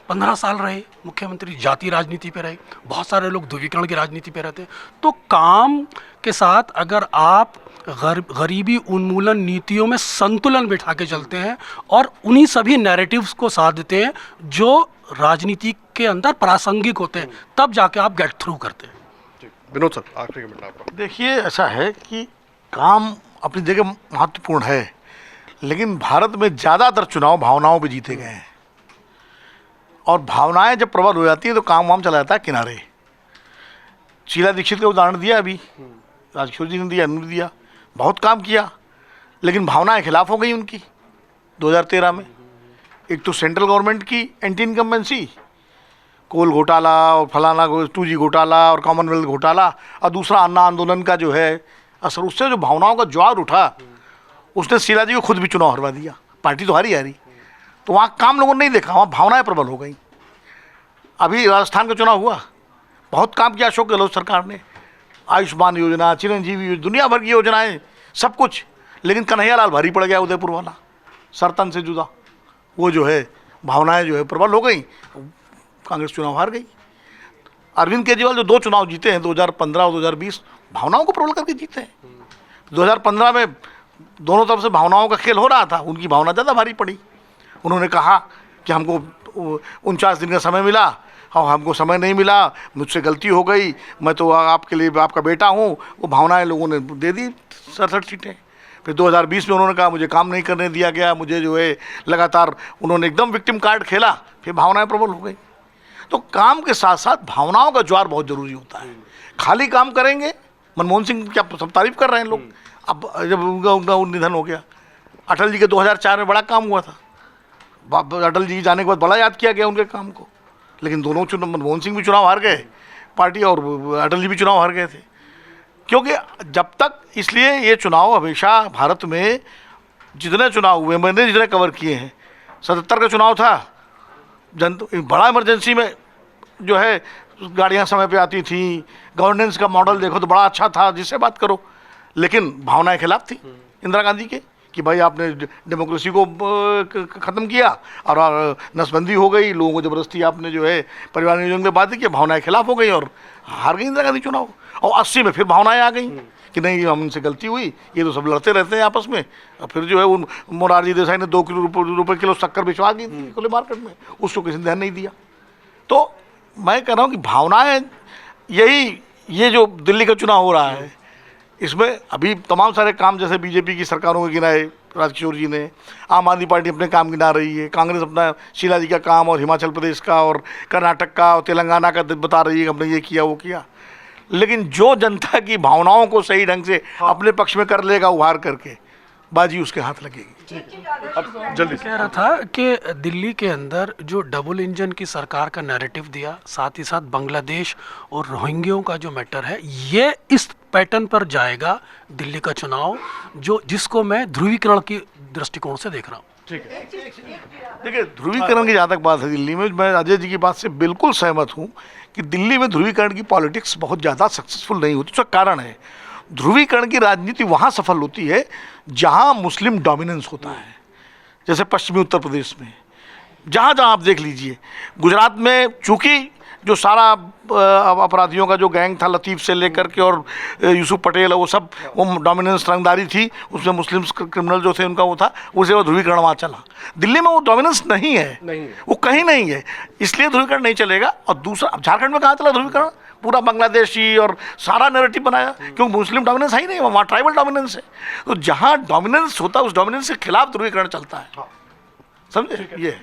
15 साल रहे मुख्यमंत्री, जातीय राजनीति पे रहे, बहुत सारे लोग ध्रुवीकरण की राजनीति पे रहते। तो काम के साथ अगर आप गरीबी उन्मूलन नीतियों में संतुलन बिठा के चलते हैं और उन्हीं सभी नैरेटिव्स को साथ देते हैं जो राजनीति के अंदर प्रासंगिक होते हैं, तब जाके आप गेट थ्रू करते हैं। विनोद सर, आखिरी कमेंट आपका। देखिए, ऐसा है कि काम अपनी जगह महत्वपूर्ण है, लेकिन भारत में ज़्यादातर चुनाव भावनाओं पे जीते गए हैं और भावनाएं जब प्रबल हो जाती हैं तो काम वाम चला जाता है किनारे। शीला दीक्षित का उदाहरण दिया अभी, राजकिशोर जी ने दिया, ने दिया, बहुत काम किया, लेकिन भावनाएं खिलाफ हो गई उनकी 2013 में। एक तो सेंट्रल गवर्नमेंट की एंटी इनकम्बेंसी, कोल घोटाला और फलाना 2G घोटाला और कॉमनवेल्थ घोटाला, और दूसरा अन्ना आंदोलन का जो है असर, उससे जो भावनाओं का ज्वार उठा, उसने शीला जी को खुद भी चुनाव हरवा दिया। पार्टी तो हारी हारी, तो वहाँ काम लोगों ने नहीं देखा, वहाँ भावनाएं प्रबल हो गई। अभी राजस्थान का चुनाव हुआ, बहुत काम किया अशोक गहलोत सरकार ने, आयुष्मान योजना, चिरंजीवी योजना, दुनिया भर की योजनाएं, सब कुछ, लेकिन कन्हैयालाल भारी पड़ गया उदयपुर वाला, सरतन से जुदा। वो जो है भावनाएं जो है प्रबल हो गई, कांग्रेस चुनाव हार गई। अरविंद केजरीवाल जो 2 चुनाव जीते हैं, 2015 और 2020, भावनाओं को प्रबल करके जीते हैं। 2015 में दोनों तरफ से भावनाओं का खेल हो रहा था, उनकी भावना ज़्यादा भारी पड़ी। उन्होंने कहा कि हमको 49 दिन का समय मिला और हमको समय नहीं मिला, मुझसे गलती हो गई, मैं तो आपके लिए आपका बेटा हूँ। वो भावनाएं लोगों ने दे दी 67 सीटें। फिर 2020 में उन्होंने कहा मुझे काम नहीं करने दिया गया, मुझे जो है लगातार उन्होंने एकदम विक्टिम कार्ड खेला, फिर भावनाएं प्रबल हो गई। तो काम के साथ साथ भावनाओं का ज्वार बहुत ज़रूरी होता है। खाली काम करेंगे, मनमोहन सिंह क्या सब तारीफ कर रहे हैं लोग, अब जब उनका निधन हो गया। अटल जी के 2004 में बड़ा काम हुआ था, अटल जी जाने के बाद बड़ा याद किया गया उनके काम को, लेकिन दोनों चुनाव, मनमोहन सिंह भी चुनाव हार गए पार्टी और अटल जी भी चुनाव हार गए थे, क्योंकि जब तक, इसलिए ये चुनाव हमेशा भारत में जितने चुनाव हुए, मैंने जितने कवर किए हैं, 77 का चुनाव था, बड़ा इमरजेंसी में जो है गाड़ियाँ समय पे आती थी, गवर्नेंस का मॉडल देखो तो बड़ा अच्छा था, जिससे बात करो, लेकिन भावनाएं खिलाफ थी इंदिरा गांधी के कि भाई आपने डेमोक्रेसी को ख़त्म किया और नसबंदी हो गई, लोगों को ज़बरदस्ती आपने जो है परिवार नियोजन में बातें की, भावनाएं खिलाफ हो गई और हार गई इंदिरा गांधी चुनाव। और 80 में फिर भावनाएं आ गई कि नहीं, हमसे गलती हुई, ये तो सब लड़ते रहते हैं आपस में। और फिर जो है उन मोरारजी देसाई ने 2 रुपये किलो शक्कर भिजवा दी थी खुले मार्केट में, उसको किसी ने ध्यान नहीं दिया। तो मैं कह रहा हूँ कि भावनाएं ये जो दिल्ली का चुनाव हो रहा है, इसमें अभी तमाम सारे काम जैसे बीजेपी की सरकारों के गिनाए राजकिशोर जी ने, आम आदमी पार्टी अपने काम गिना रही है, कांग्रेस अपना शीला जी का काम और हिमाचल प्रदेश का और कर्नाटक का और तेलंगाना का बता रही है कि हमने ये किया वो किया। लेकिन जो जनता की भावनाओं को सही ढंग से अपने पक्ष में कर लेगा उभार करके, बाजी उसके हाथ लगेगी। अब जल्दी से कह रहा था कि दिल्ली के अंदर जो डबल इंजन की सरकार का नैरेटिव दिया, साथ ही साथ बांग्लादेश और रोहिंग्यों का जो मैटर है, ये इस पैटर्न पर जाएगा दिल्ली का चुनाव, जिसको मैं ध्रुवीकरण की दृष्टिकोण से देख रहा हूँ। देखिए, ध्रुवीकरण की जहाँ तक बात है दिल्ली में, मैं अजय जी की बात से बिल्कुल सहमत हूँ कि दिल्ली में ध्रुवीकरण की पॉलिटिक्स बहुत ज़्यादा सक्सेसफुल नहीं होती। उसका कारण है, ध्रुवीकरण की राजनीति वहाँ सफल होती है जहाँ मुस्लिम डोमिनेंस होता है, जैसे पश्चिमी उत्तर प्रदेश में, जहाँ जहाँ आप देख लीजिए। गुजरात में चूँकि जो सारा अपराधियों का जो गैंग था, लतीफ़ से लेकर के और यूसुफ पटेल, वो सब वो डोमिनेंस रंगदारी थी, उसमें मुस्लिम क्रिमिनल जो थे उनका वो था, उसे वो ध्रुवीकरण वहाँ चला। दिल्ली में वो डोमिनेंस नहीं है, वो कहीं नहीं है, इसलिए ध्रुवीकरण नहीं चलेगा। और दूसरा, झारखंड में कहाँ चला ध्रुवीकरण? पूरा बांग्लादेशी और सारा नैरेटिव बनाया, क्योंकि मुस्लिम डोमिनेंस है ही नहीं, वहाँ ट्राइबल डोमिनेंस है। तो जहाँ डोमिनेंस होता है उस डोमिनेंस के खिलाफ ध्रुवीकरण चलता है, समझे? ये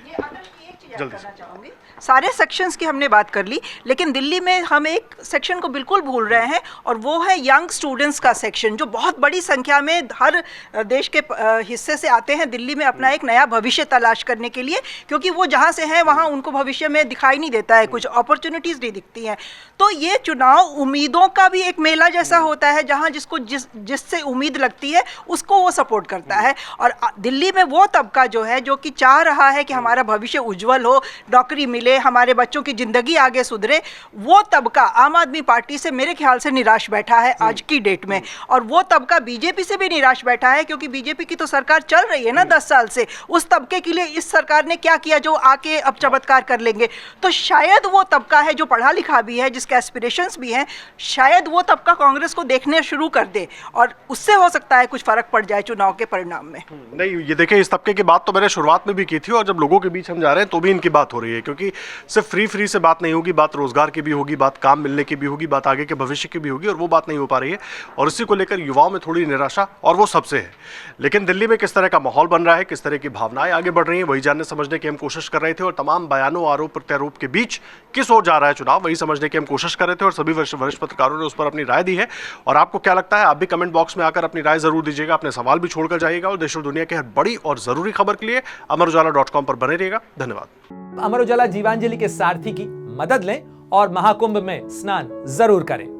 जल्दी से चाहूंगी, सारे सेक्शंस की हमने बात कर ली, लेकिन दिल्ली में हम एक सेक्शन को बिल्कुल भूल रहे हैं, और वो है यंग स्टूडेंट्स का सेक्शन, जो बहुत बड़ी संख्या में हर देश के हिस्से से आते हैं दिल्ली में अपना एक नया भविष्य तलाश करने के लिए, क्योंकि वो जहाँ से हैं वहाँ उनको भविष्य में दिखाई नहीं देता है, कुछ अपॉर्चुनिटीज़ नहीं दिखती हैं। तो ये चुनाव उम्मीदों का भी एक मेला जैसा होता है, जहाँ जिससे उम्मीद लगती है उसको वो सपोर्ट करता है। और दिल्ली में वो तबका जो है, जो कि चाह रहा है कि हमारा भविष्य उज्जवल हो, नौकरी मिले, हमारे बच्चों की जिंदगी आगे सुधरे, वो तबका आम आदमी पार्टी से मेरे ख्याल से निराश बैठा है आज की डेट में। और वो तबका बीजेपी से भी निराश बैठा है, क्योंकि बीजेपी की तो सरकार चल रही है ना 10 साल से। उस तबके के लिए इस सरकार ने क्या किया जो आके अब चमत्कार कर लेंगे? तो शायद वो तबका है जो पढ़ा लिखा भी है, जिसके एस्पिरेशंस भी हैं, शायद वो तबका कांग्रेस को देखने शुरू कर दे, और उससे हो सकता है कुछ फर्क पड़ जाए चुनाव के परिणाम में। नहीं, ये देखिए, इस तबके की बात तो मैंने शुरुआत में भी की थी, और जब लोगों के बीच हम जा रहे हैं तो भी इनकी बात हो रही है, क्योंकि सिर्फ फ्री से बात नहीं होगी, बात रोजगार की भी होगी, बात काम मिलने की भी होगी, बात आगे के भविष्य की भी होगी, और वो बात नहीं हो पा रही है। और इसी को लेकर युवाओं में थोड़ी निराशा, और वो सबसे है। लेकिन दिल्ली में किस तरह का माहौल बन रहा है, किस तरह की भावनाएं आगे बढ़ रही हैं, वही जानने समझने की हम कोशिश कर रहे थे। और तमाम बयानों, आरोप प्रत्यारोप के बीच किस ओर जा रहा है चुनाव, वही समझने की हम कोशिश कर रहे थे, और सभी वरिष्ठ पत्रकारों ने उस पर अपनी राय दी है। और आपको क्या लगता है, आप भी कमेंट बॉक्स में आकर अपनी राय जरूर दीजिएगा, अपने सवाल भी छोड़कर जाइएगा। और देश और दुनिया की हर बड़ी और जरूरी खबर के लिए अमरउजाला.com पर बने रहिएगा। धन्यवाद। अमर उजाला जीवांजलि के सारथी की मदद लें और महाकुंभ में स्नान जरूर करें।